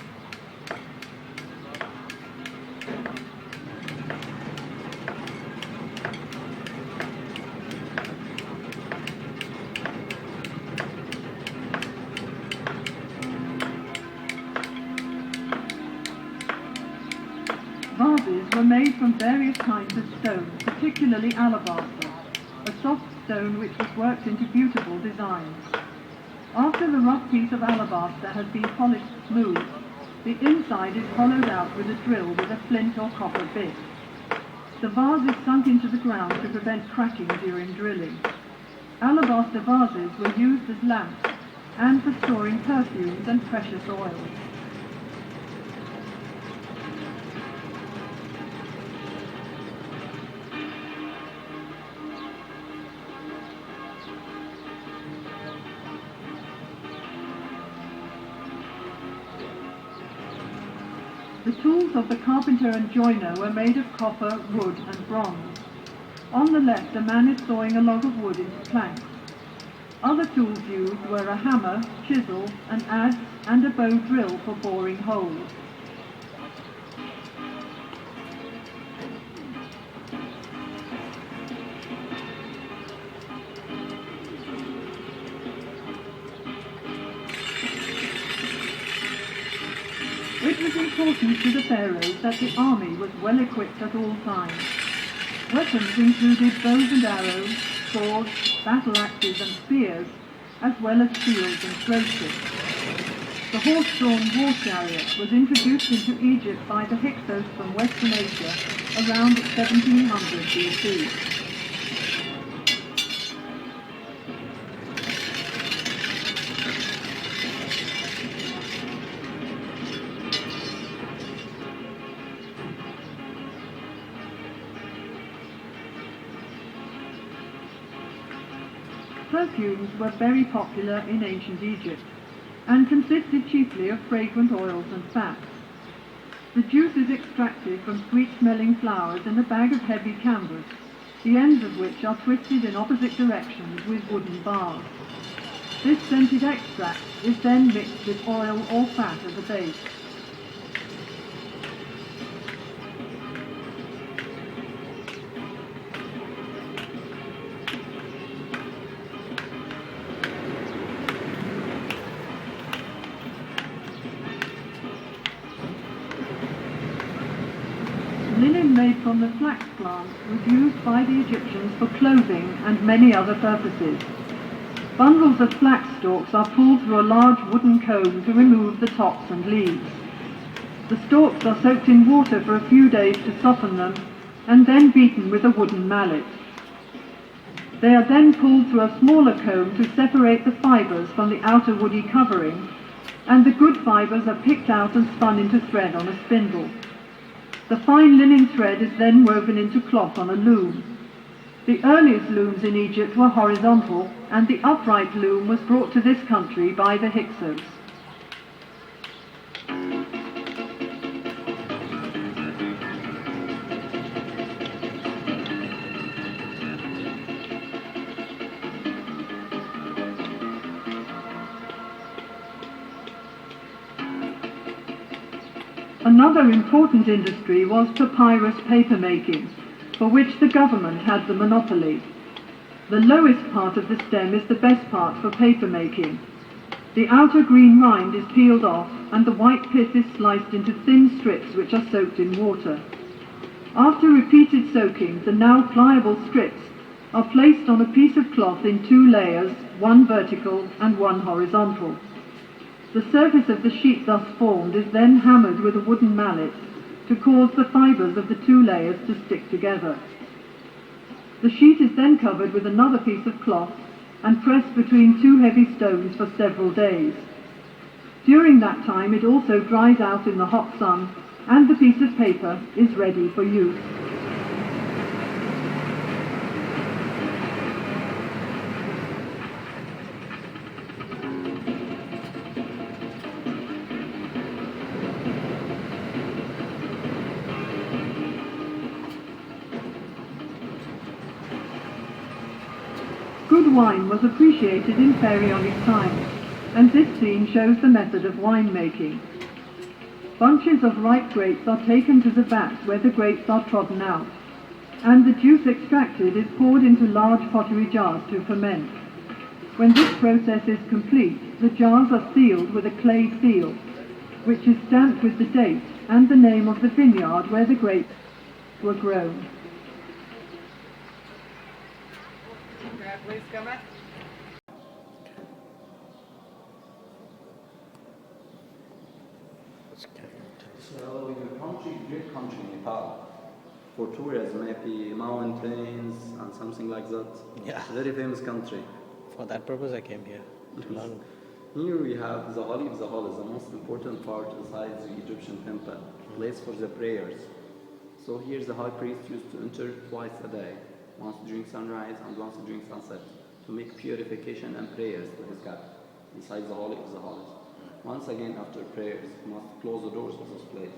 Vases were made from various kinds of stone, particularly alabaster, a soft stone which was worked into beautiful designs. After the rough piece of alabaster has been polished smooth, the inside is hollowed out with a drill with a flint or copper bit. The vase is sunk into the ground to prevent cracking during drilling. Alabaster vases were used as lamps and for storing perfumes and precious oils. The tools of the carpenter and joiner were made of copper, wood and bronze. On the left, a man is sawing a log of wood into planks. Other tools used were a hammer, chisel, an adze and a bow drill for boring holes. It was important to the pharaohs that the army was well equipped at all times. Weapons included bows and arrows, swords, battle axes and spears, as well as shields and throwsticks. The horse-drawn war chariot was introduced into Egypt by the Hyksos from Western Asia around 1700 BC. Perfumes were very popular in ancient Egypt and consisted chiefly of fragrant oils and fats. The juice is extracted from sweet-smelling flowers in a bag of heavy canvas, the ends of which are twisted in opposite directions with wooden bars. This scented extract is then mixed with oil or fat as a base. Linen made from the flax plant was used by the Egyptians for clothing and many other purposes. Bundles of flax stalks are pulled through a large wooden comb to remove the tops and leaves. The stalks are soaked in water for a few days to soften them and then beaten with a wooden mallet. They are then pulled through a smaller comb to separate the fibres from the outer woody covering, and the good fibres are picked out and spun into thread on a spindle. The fine linen thread is then woven into cloth on a loom. The earliest looms in Egypt were horizontal, and the upright loom was brought to this country by the Hyksos. Another important industry was papyrus paper making, for which the government had the monopoly. The lowest part of the stem is the best part for paper making. The outer green rind is peeled off and the white pith is sliced into thin strips which are soaked in water. After repeated soaking, the now pliable strips are placed on a piece of cloth in 2 layers, one vertical and one horizontal. The surface of the sheet thus formed is then hammered with a wooden mallet to cause the fibres of the 2 layers to stick together. The sheet is then covered with another piece of cloth and pressed between 2 heavy stones for several days. During that time it also dries out in the hot sun and the piece of paper is ready for use. Good wine was appreciated in pharaonic times, and this scene shows the method of winemaking. Bunches of ripe grapes are taken to the vats where the grapes are trodden out, and the juice extracted is poured into large pottery jars to ferment. When this process is complete, the jars are sealed with a clay seal, which is stamped with the date and the name of the vineyard where the grapes were grown. So your country, great country, Nepal. For tourism, maybe mountains and something like that. Yeah. Very famous country. For that purpose, I came here to learn. Here we have the Hall of the Hall is the most important part inside the Egyptian temple, place for the prayers. So here the high priest used to enter twice a day, once during sunrise and once during sunset, to make purification and prayers to his God inside the Holy of the Holies. Once again after prayers, he must close the doors of this place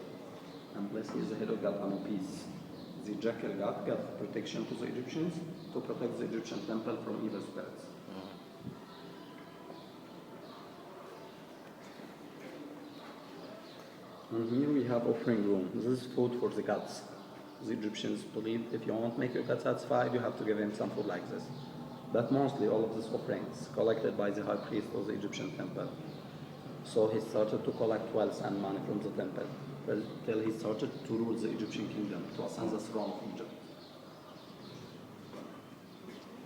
and bless here the head of God and peace. The jackal God gave protection to the Egyptians to protect the Egyptian temple from evil spirits. And here we have offering room. This is food for the gods. The Egyptians believe if you want to make your God satisfied, you have to give him some food like this. But mostly all of these offerings collected by the high priest of the Egyptian temple. So he started to collect wealth and money from the temple till he started to rule the Egyptian kingdom, to ascend the throne of Egypt.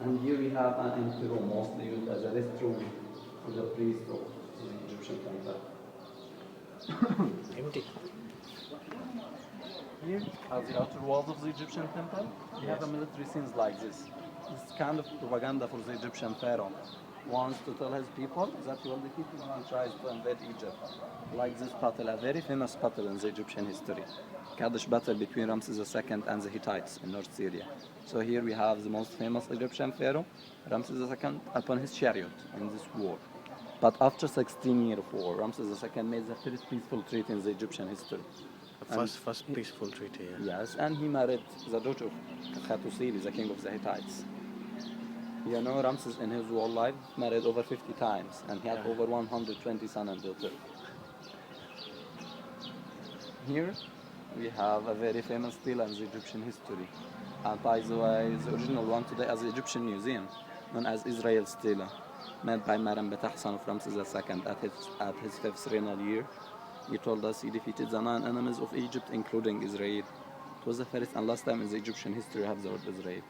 And here we have an empty room, mostly used as a restroom for the priest of the Egyptian temple. Empty. Here, at the outer walls of the Egyptian temple, we have a military scenes like this. This kind of propaganda for the Egyptian pharaoh wants to tell his people that he will defeat him when he tries to invade Egypt. Like this battle, a very famous battle in the Egyptian history. Kadesh battle between Ramses II and the Hittites in North Syria. So here we have the most famous Egyptian pharaoh, Ramses II, upon his chariot in this war. But after 16 years of war, Ramses II made the first peaceful treaty in the Egyptian history. First peaceful treaty. Yeah. Yes, and he married the daughter of Hattusili, the king of the Hittites. You know, Ramses in his whole life married over 50 times, and he had over 120 sons and daughters. Here we have a very famous stele in the Egyptian history. And by the way, the original one today is the Egyptian Museum, known as Israel Stele, made by Maram Betahsan of Ramses II at his 5th regnal year. He told us he defeated the 9 enemies of Egypt, including Israel. It was the first and last time in the Egyptian history we have the word Israel.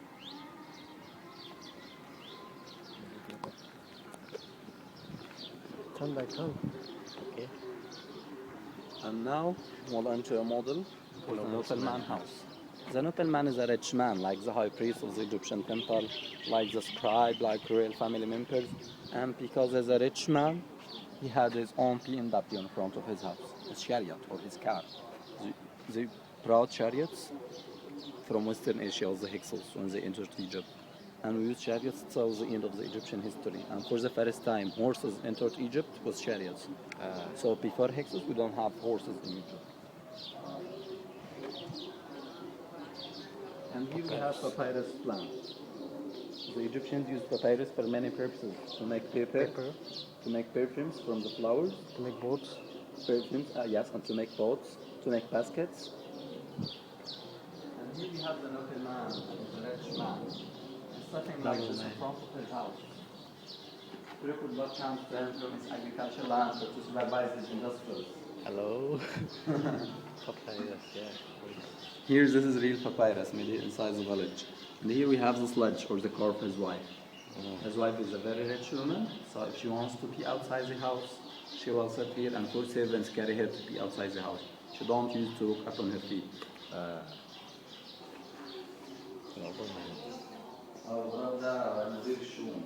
Turn by turn. Okay. And now we'll enter a model for the Nobleman house. The nobleman is a rich man, like the high priest of the Egyptian temple, like the scribe, like royal family members. And because he's a rich man, he had his own BMW in front of his house, his chariot or his car. The proud chariots from Western Asia, the Hyksos, when they entered Egypt. And we used chariots till the end of the Egyptian history. And for the first time, horses entered Egypt with chariots. So before Hyksos, we don't have horses in Egypt. And here we have papyrus plant. The Egyptians used papyrus for many purposes. To make paper, to make perfumes from the flowers, To make boats. perfumes, yes, and to make boats, to make baskets. And here we have the nobleman, the rich man. He's sitting like this in front of his house. People got chance to him from his agricultural land to supervise his industries. Hello. Papyrus, yeah. Here, this is real papyrus made inside the village. And here we have the sledge or the car of his wife. His wife is a very rich woman, so if she wants to pee outside the house, she will sit here and 4 servants carry her to pee outside the house. She don't use to walk up on her feet. الغرض ده مدير الشؤون.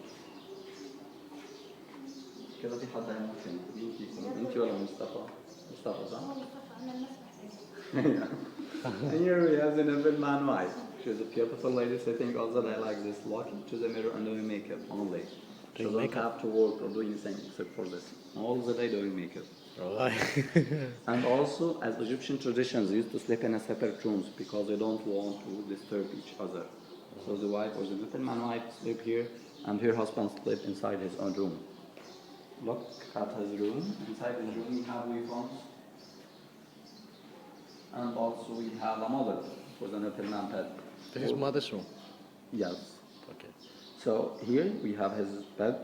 كده في حد هيمكن مين فيكم؟ انت ولا مصطفى؟ مصطفى صح؟ And here we have the nobleman wife. She's a beautiful lady sitting all the day like this, looking to the mirror and doing makeup only. She Doing don't makeup? have to work or do anything except for this. All the day doing makeup. Right. And also, as Egyptian traditions, they used to sleep in a separate rooms because they don't want to disturb each other. So the wife or the nobleman wife sleep here, and her husband sleep inside his own room. Look at his room. Inside his room, we have weapons. And also we have a model for the nobleman bed. This is mother's room. Yes. Okay. So here we have his bed,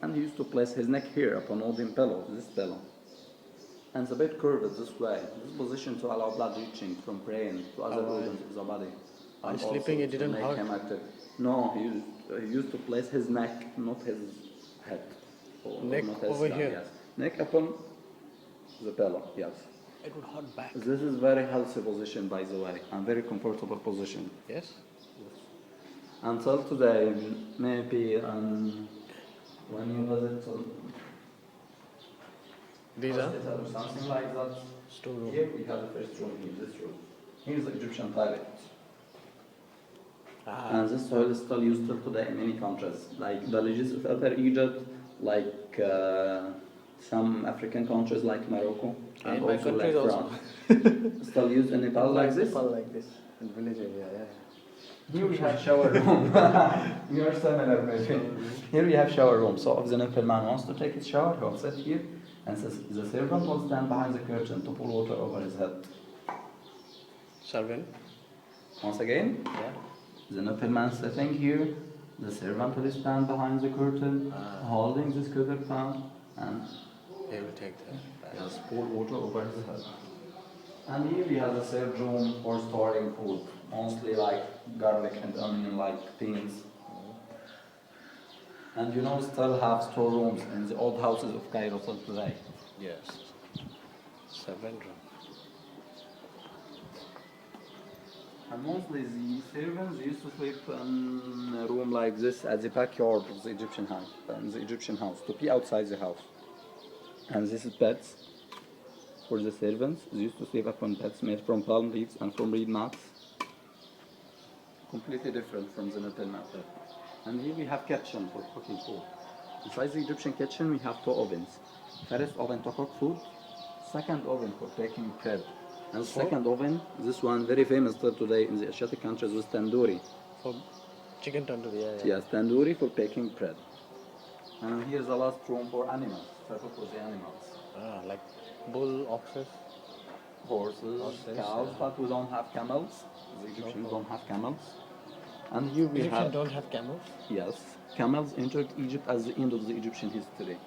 and he used to place his neck here upon all the pillows, this pillow. And it's a bit curved this way. This position to allow blood reaching from brain to other organs of the body. While And sleeping, also it to didn't make hurt? him active. No, he used to place his neck, not his head. Or Neck not his over skull, here? Yes. Neck upon the pillow, yes. It would hurt back. This is very healthy position, by the way, and very comfortable position. Yes? Until today, maybe when you visit These are hospital or something like that, storeroom. here we have the first room, here, this room. Here's the Egyptian toilet. And this toilet is still used till today in many countries, like villages of Upper Egypt, like some African countries like Morocco, and In my also country like also. France. Still used in Nepal like this. Like this. In village area, yeah. Here we have shower room. We are similar maybe. Here we have shower room. So if the Nepal man wants to take his shower, he'll sit here, and the servant will stand behind the curtain to pour water over his head. Servant. Once again, Yeah. the Nepal man sitting here, the servant will stand behind the curtain, holding this cooker pan, and They will take that. just pour water over his head. And here we have a served room for storing food, mostly like garlic and onion, like beans. And you know, still have storerooms in the old houses of Cairo till today. Yes. Servant room. And mostly the servants used to sleep in a room like this at the backyard of the Egyptian house, to be outside the house. And this is beds for the servants. They used to sleep upon beds made from palm leaves and from reed mats. Completely different from the Nepal method. And here we have kitchen for cooking food. Inside the Egyptian kitchen we have two ovens. First oven to cook food, second oven for baking bread. And second oven, this one very famous still today in the Asiatic countries, was tandoori. For chicken tandoori, yeah. Yes, tandoori for baking bread. And here's the last room for animals, separate for the animals. Like bull, oxes. Horses, Horses, cows, yeah. but we don't have camels. The Egyptians don't have camels. And here we Egyptians have, don't have camels. yes, camels entered Egypt at the end of the Egyptian history.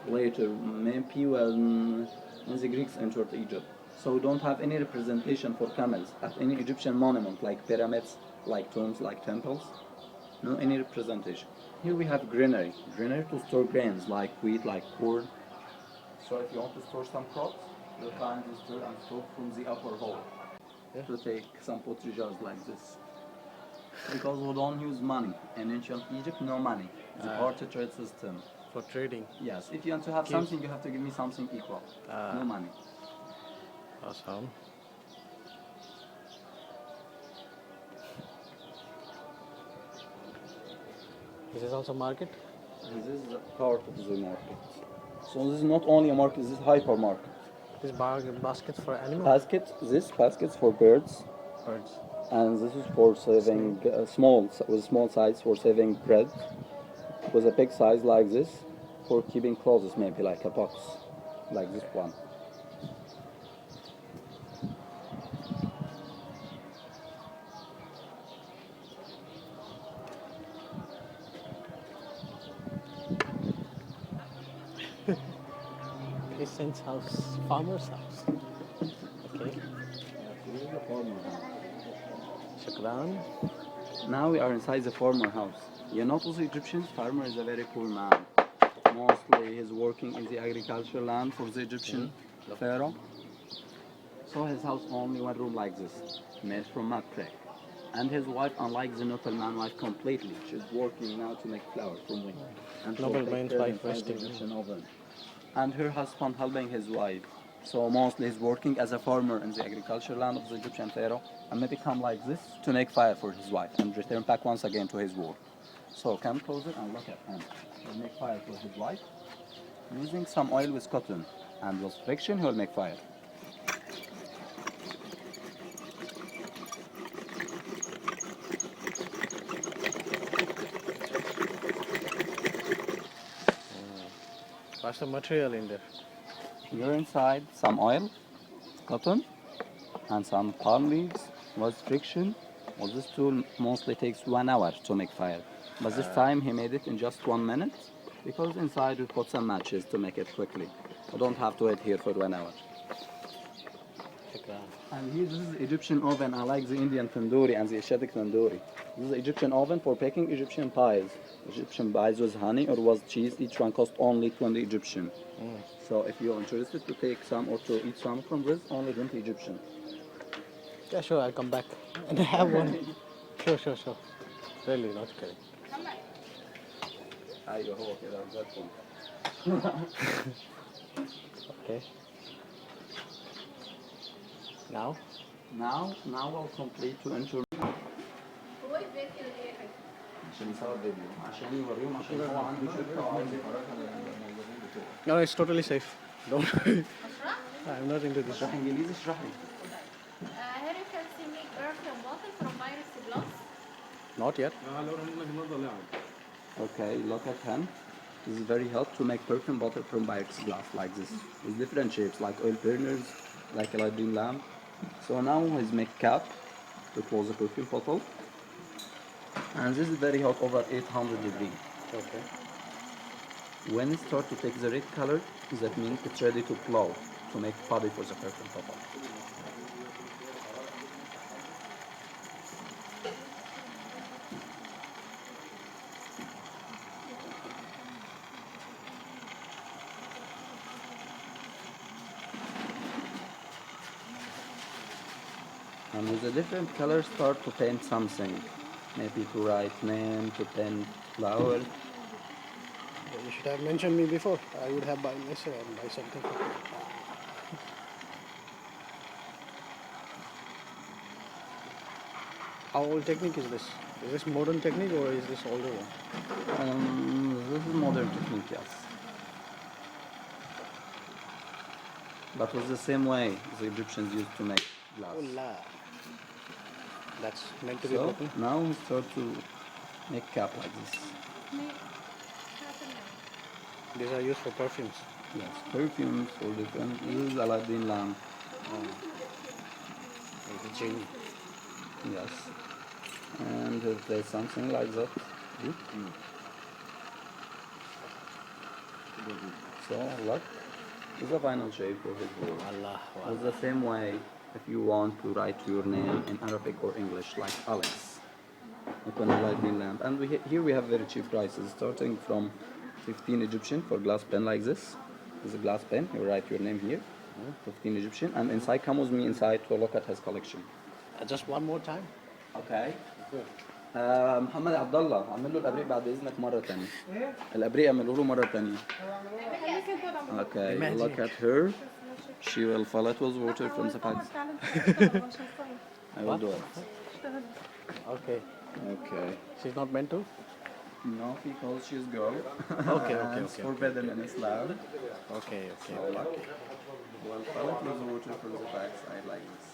Later, maybe when the Greeks entered Egypt. So we don't have any representation for camels at any Egyptian monument, like pyramids, like tombs, like temples. No any representation. Here we have granary to store grains like wheat, like corn. So if you want to store some crops, you find this store and store from the upper hall. To take some pottery jars like this. Because we don't use money. In ancient Egypt, no money. It's a barter trade system. For trading. Yes, if you want to have something, you have to give me something equal. No money. Awesome. This is also market? This is part of the market. So this is not only a market, this is hypermarket. This baskets for animals? This baskets for birds, Birds. and this is for saving small size for saving bread. With a big size like this, for keeping clothes, maybe like a box, like this one. Peasant's house, farmer's house. Okay. Shukran. Now we are inside the farmer house. You notice the Egyptians, farmer is a very poor man. Mostly he's working in the agricultural land for the Egyptian pharaoh. So his house only one room like this, made from mud brick. And his wife, unlike the Nobel man wife completely, she's working now to make flour from wheat. And she'll Nobel take man's care wife inside the resting. Egyptian oven. And her husband helping his wife. So mostly he's working as a farmer in the agricultural land of the Egyptian pharaoh, and maybe come like this to make fire for his wife and return back once again to his work. So come closer and look at him. He'll make fire for his wife using some oil with cotton, and with friction he'll make fire. What's the material in there? Here inside some oil, cotton, and some palm leaves with friction. Well, this tool mostly takes 1 hour to make fire, but this time he made it in just 1 minute because inside we put some matches to make it quickly. You don't have to wait here for 1 hour. And here, this is Egyptian oven. I like the Indian tandoori and the Asiatic tandoori. This is the Egyptian oven for baking Egyptian pies. Egyptian pies with honey or with cheese. Each one costs only 20 Egyptian. So if you're interested to take some or to eat some from this, only 20 Egyptian. Yeah, sure, I'll come back and have one. Sure. Really, not kidding. أيوه هو كده بالظبط. Okay. Now? Now we'll complete to enter. عشان يصور فيديو عشان يوريهم عشان هو عنده شركة وعايز يفرجها للموظفين بتوعه. No, it's totally safe. Don't worry. I'm not into this. اشرح انجليزي اشرح لي. Here you can see me perfume bottle from Iris Glass. Not yet. Okay, look at him. This is very hot to make perfume bottle from Pyrex glass like this. With different shapes like oil burners, like Aladdin lamp. So now he's make cap to close the perfume bottle. And this is very hot, over 800 degrees. Okay. When it starts to take the red color, that means it's ready to blow, to make body for the perfume bottle. And with the different colors, start to paint something. Maybe to write name, to paint flower. You should have mentioned me before. I would have buy this and buy something. How old technique is this? Is this modern technique or is this older one? This is modern technique, yes. But was the same way the Egyptians used to make glass. Oh la. That's meant to be So broken. now we start to make cap like this. These are used for perfumes. Yes, perfumes or different. This is Aladdin lamp. Like the genie. Yes. And if there's something like that. So look, this is a final shape for his wall. Allah. It's the same way if you want to write your name in Arabic or English, like Alex. Open a Aladdin lamp. And here we have very cheap prices, starting from 15 Egyptian for glass pen like this. This is a glass pen, you write your name here, 15 Egyptian. And inside, come with me inside to look at his collection. Just one more time. Okay. محمد عبد الله عمل له الابريق بعد اذنك مره ثانيه. الابريق اعمله له مره ثانيه. Okay, look at her. She will fill it with water from the pipes. I will do it. Okay. Okay. She's not meant to? No, because she's girl. Okay. It's forbidden in Islam. Okay. Well, fill it with water from the backside like this.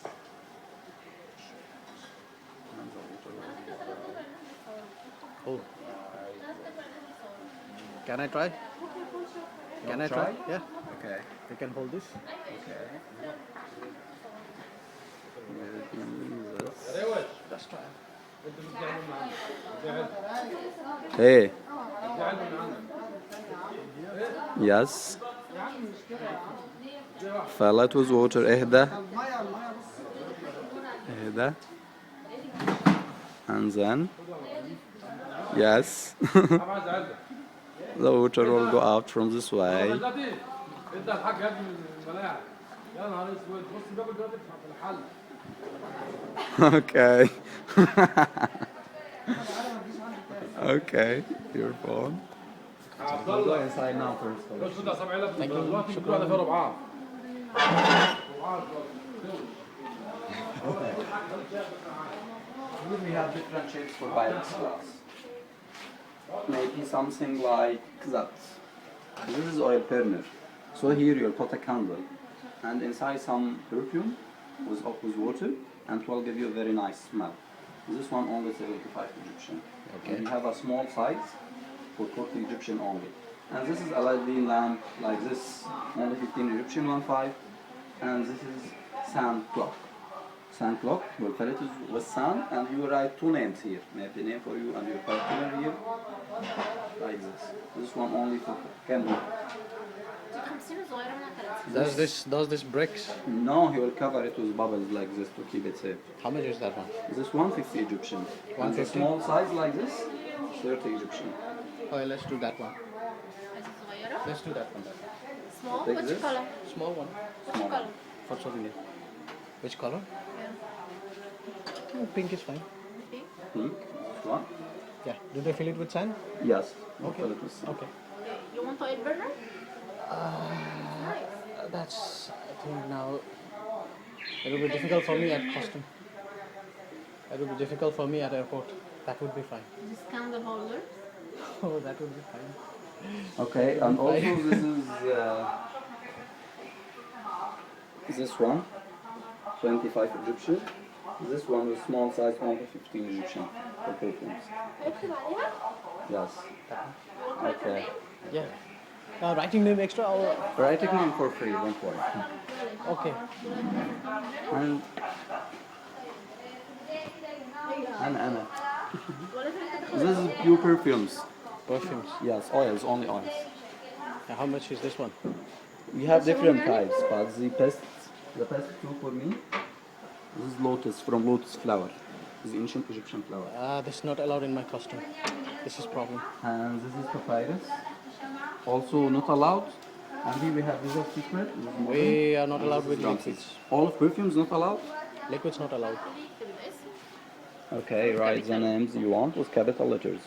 Oh. Can I try? Can I try? Yeah. Okay. You can hold this. Okay. Just try. Hey. Yes. Fill it with water. اهدى. And then, yes. The water will go out from this way. Okay. Okay, your phone. Go inside now first. Thank you. Here we have different shapes for Pyrex glass. Maybe something like that. This is oil burner. So here you'll put a candle and inside some perfume with water, and it will give you a very nice smell. This one only 75 Egyptian. Okay. And we have a small size for 40 Egyptian only. And this is Aladdin lamp like this, only 15 Egyptian, 1.5. And this is sand clock. Sand clock, you will fill it with sand and you will write two names here. Maybe name for you and your partner here. Like this. This one only for camera. 50 وصغيرة منها 30. Does this bricks? No, he will cover it with bubbles like this to keep it safe. How much is that one? This 150 Egyptian. And the 150? small size like this, 30 Egyptian. Okay, let's do that one. عايزة صغيرة. Let's do that one. Small. Take Which this. color? Small one. Which color? For souvenir. Which color? Yeah. Oh, pink is fine. Pink. Pink. This one? Yeah. Do they fill it with sand? Yes. We'll Okay. fill it with some. Okay. Okay. You want oil burner? Nice. That's, I think now, it will be difficult for me at custom. It will be difficult for me at airport. That would be fine. This candle holder. Oh, that would be fine. Okay, and also this is this one, 25 Egyptian. This one is small size, 115 Egyptian for perfumes. اكتب عليها. Yes. Okay. Yeah. Writing name extra or? Writing name for free, don't worry. Okay. And Anna. This is pure perfumes. Perfumes. Yes, oils, only oils. How much is this one? We have different types, but the best two for me, this is lotus from lotus flower. This is ancient Egyptian flower. This is not allowed in my costume. This is problem. And this is papyrus, also not allowed. And here we have this is secret. This is modern. We are not allowed with Ramses. liquids. All of perfumes not allowed? Liquids not allowed. اكتب الاسم. Okay, write the names you want with capital letters.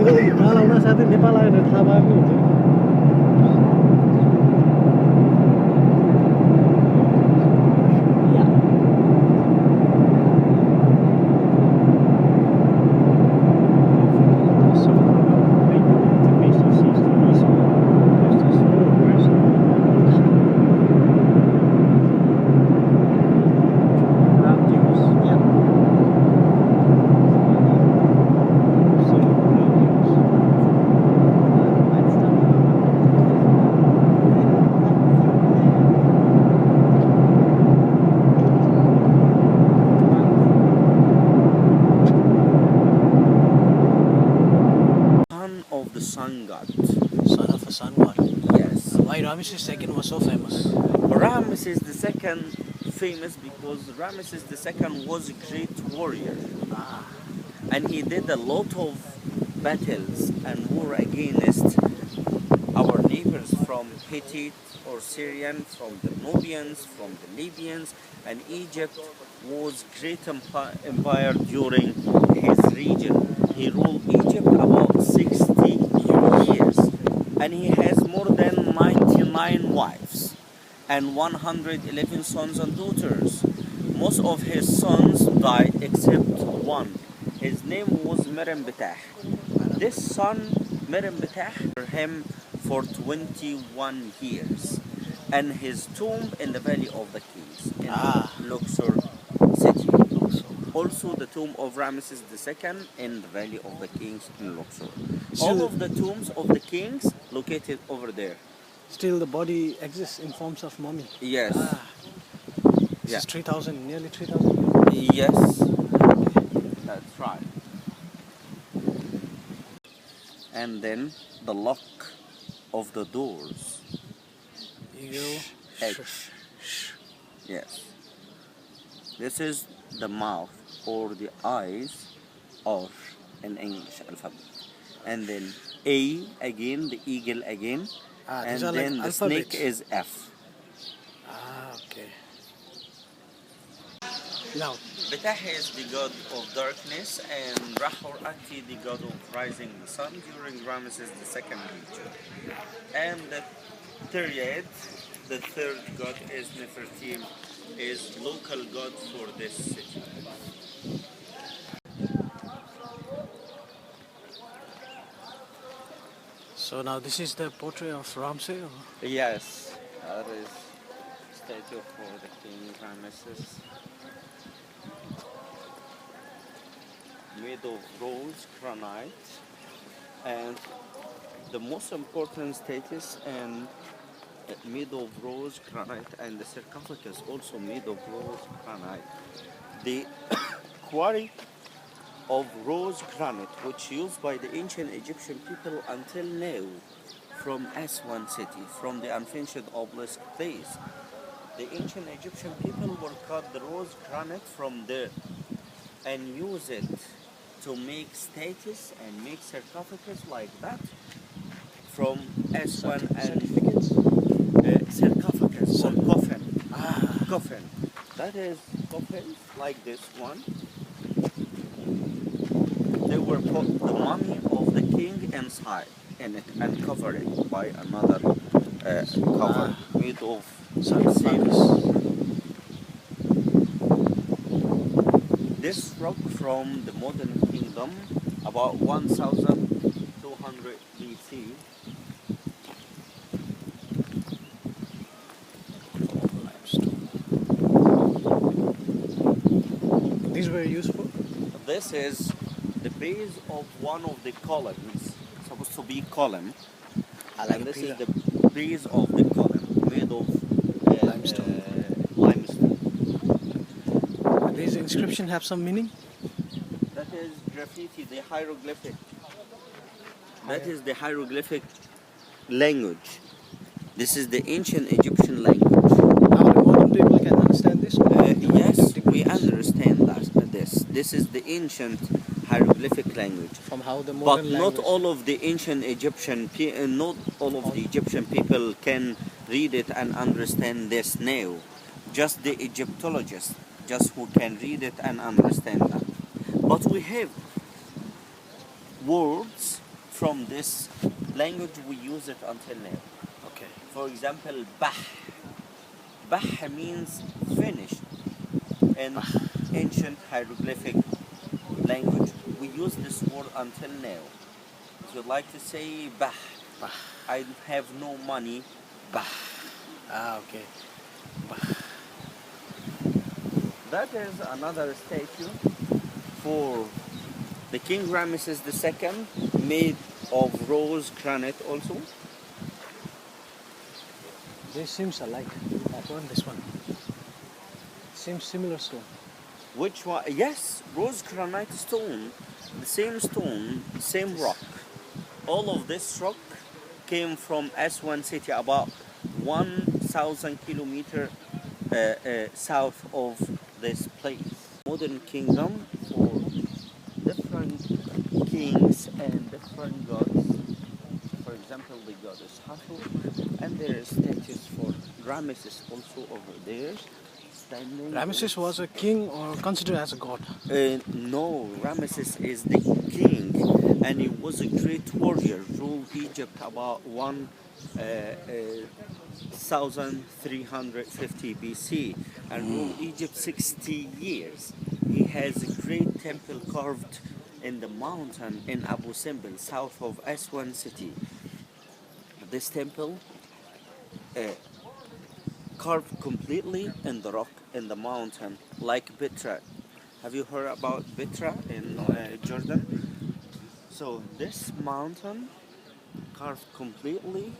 त्यो हिमाल आउन साथै नेपाल आयो भने थाहा भएको हुन्छ नि Son of the sun god. Son of a sun god. Yes. Why Ramesses II was so famous? Ramesses II famous because Ramesses II was a great warrior. And he did a lot of battles and war against our neighbors from Hittite or Syrian, from the Nubians, from the Libyans, and Egypt was great empire during his region. He ruled Egypt about 60 years, and he has more than 99 wives and 111 sons and daughters. Most of his sons died except one. His name was Merenbetah. This son, Merenbetah, for him for 21 years, and his tomb in the Valley of the Kings in Luxor city. Also the tomb of Ramesses II in the Valley of the Kings in Luxor. All of the tombs of the kings located over there. Still the body exists in forms of mummy. Yes. This is 3,000, nearly 3,000 years. Yes. That's right. And then the lock of the doors. H. Yes. This is the mouth or the eyes, or in English alphabet. And then A again, the eagle again. And then the snake is F. Okay. Now, Betah is the god of darkness, and Rahor-Ati the god of rising the sun during Ramesses II region. And the Teriad, the third god, is Nefertim, is local god for this city. so now this is the portrait of Ramses? Or? Yes, that is statue for the king Ramesses. Made of rose granite, and the most important status and made of rose granite, and the sarcophagus also made of rose granite. The quarry of rose granite, which used by the ancient Egyptian people until now, from Aswan city, from the unfinished obelisk place. The ancient Egyptian people will cut the rose granite from there and use it to make statues and make sarcophagus like that from Aswan and sarcophagus or coffin. Coffin. That is coffins like this one. They were put the mummy of the king inside in it and cover it by another cover made of sarcophagus. This rock from the modern kingdom, about 1200 BC. These were useful? This is the base of one of the columns, supposed to be column. And this is the base of the column made of limestone. Limestone. And these inscriptions have some meaning? That is graffiti, the hieroglyphic. That is the hieroglyphic language. This is the ancient Egyptian language. Now the modern people can understand this? Yes, we understand that. This is the ancient hieroglyphic language. From how the But modern not language. all of the ancient not all of the Egyptian people can read it and understand this now. Just the Egyptologists, just who can read it and understand that. But we have words from this language we use it until now. Okay. For example, bah. Bah means finished. In ancient hieroglyphic language, we use this word until now. If you like to say bah, I have no money, bah. Ah, okay. That is another statue for the King Ramesses II, made of rose granite also. They seems alike. That one, this one. Seems similar stone. Which one? Yes, rose granite stone, the same stone, same rock. All of this rock came from Aswan city, about 1,000 kilometers south of this place. Modern kingdom for different kings and different gods. For example, the goddess Hathor, and there are statues for Ramesses also over there. Ramesses was a king or considered as a god? No, Ramesses is the king, and he was a great warrior. Ruled Egypt about 1350 BC, and ruled Egypt 60 years. He has a great temple carved in the mountain in Abu Simbel, south of Aswan city. This temple carved completely in the rock in the mountain, like Petra. Have you heard about Petra in Jordan? So this mountain carved completely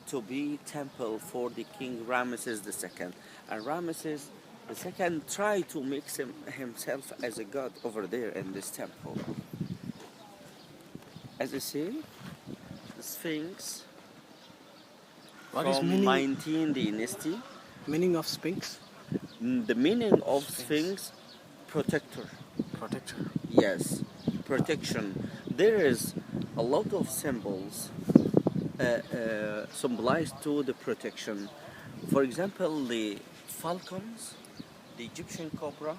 to be temple for the King Ramesses II. And Ramesses II tried to make himself as a god over there in this temple. As you see, the Sphinx What is from meaning? 19th dynasty. Meaning of Sphinx? The meaning of Sphinx, protector. Protector. Yes, protection. There is a lot of symbols symbolized to the protection. For example, the falcons, the Egyptian cobra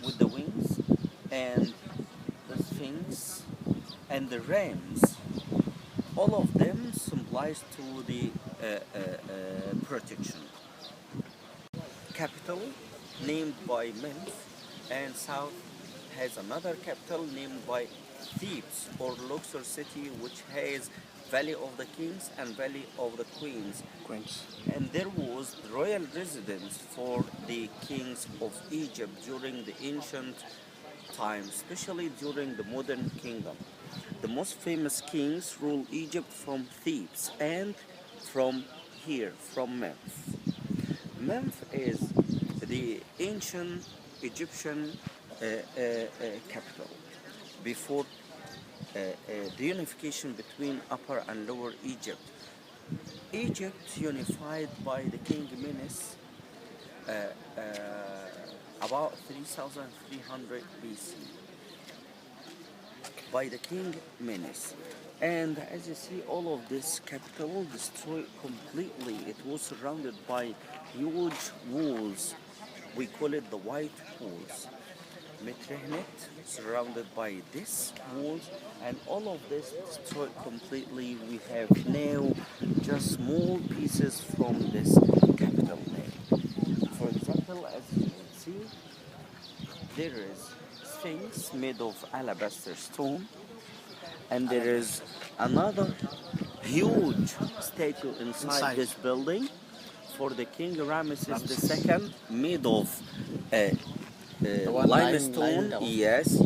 with the wings, and the Sphinx, and the rams. All of them symbolize to the protection. Capital named by Memphis, and south has another capital named by Thebes or Luxor city, which has Valley of the Kings and Valley of the Queens. And there was royal residence for the kings of Egypt during the ancient times, especially during the modern kingdom. The most famous kings ruled Egypt from Thebes and from here, from Memphis. Memphis is the ancient Egyptian capital before the unification between Upper and Lower Egypt. Egypt unified by the King Menes about 3,300 BC by the King Menes. And as you see, all of this capital destroyed completely. It was surrounded by huge walls. We call it the White Walls. Metrehnet, surrounded by this walls, and all of this destroyed completely. We have now just small pieces from this capital now. For example, as you can see, there is Sphinx made of alabaster stone, and there is another huge statue inside this building for the King Ramesses II, made of limestone. Yes,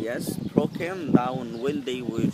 broken down when they were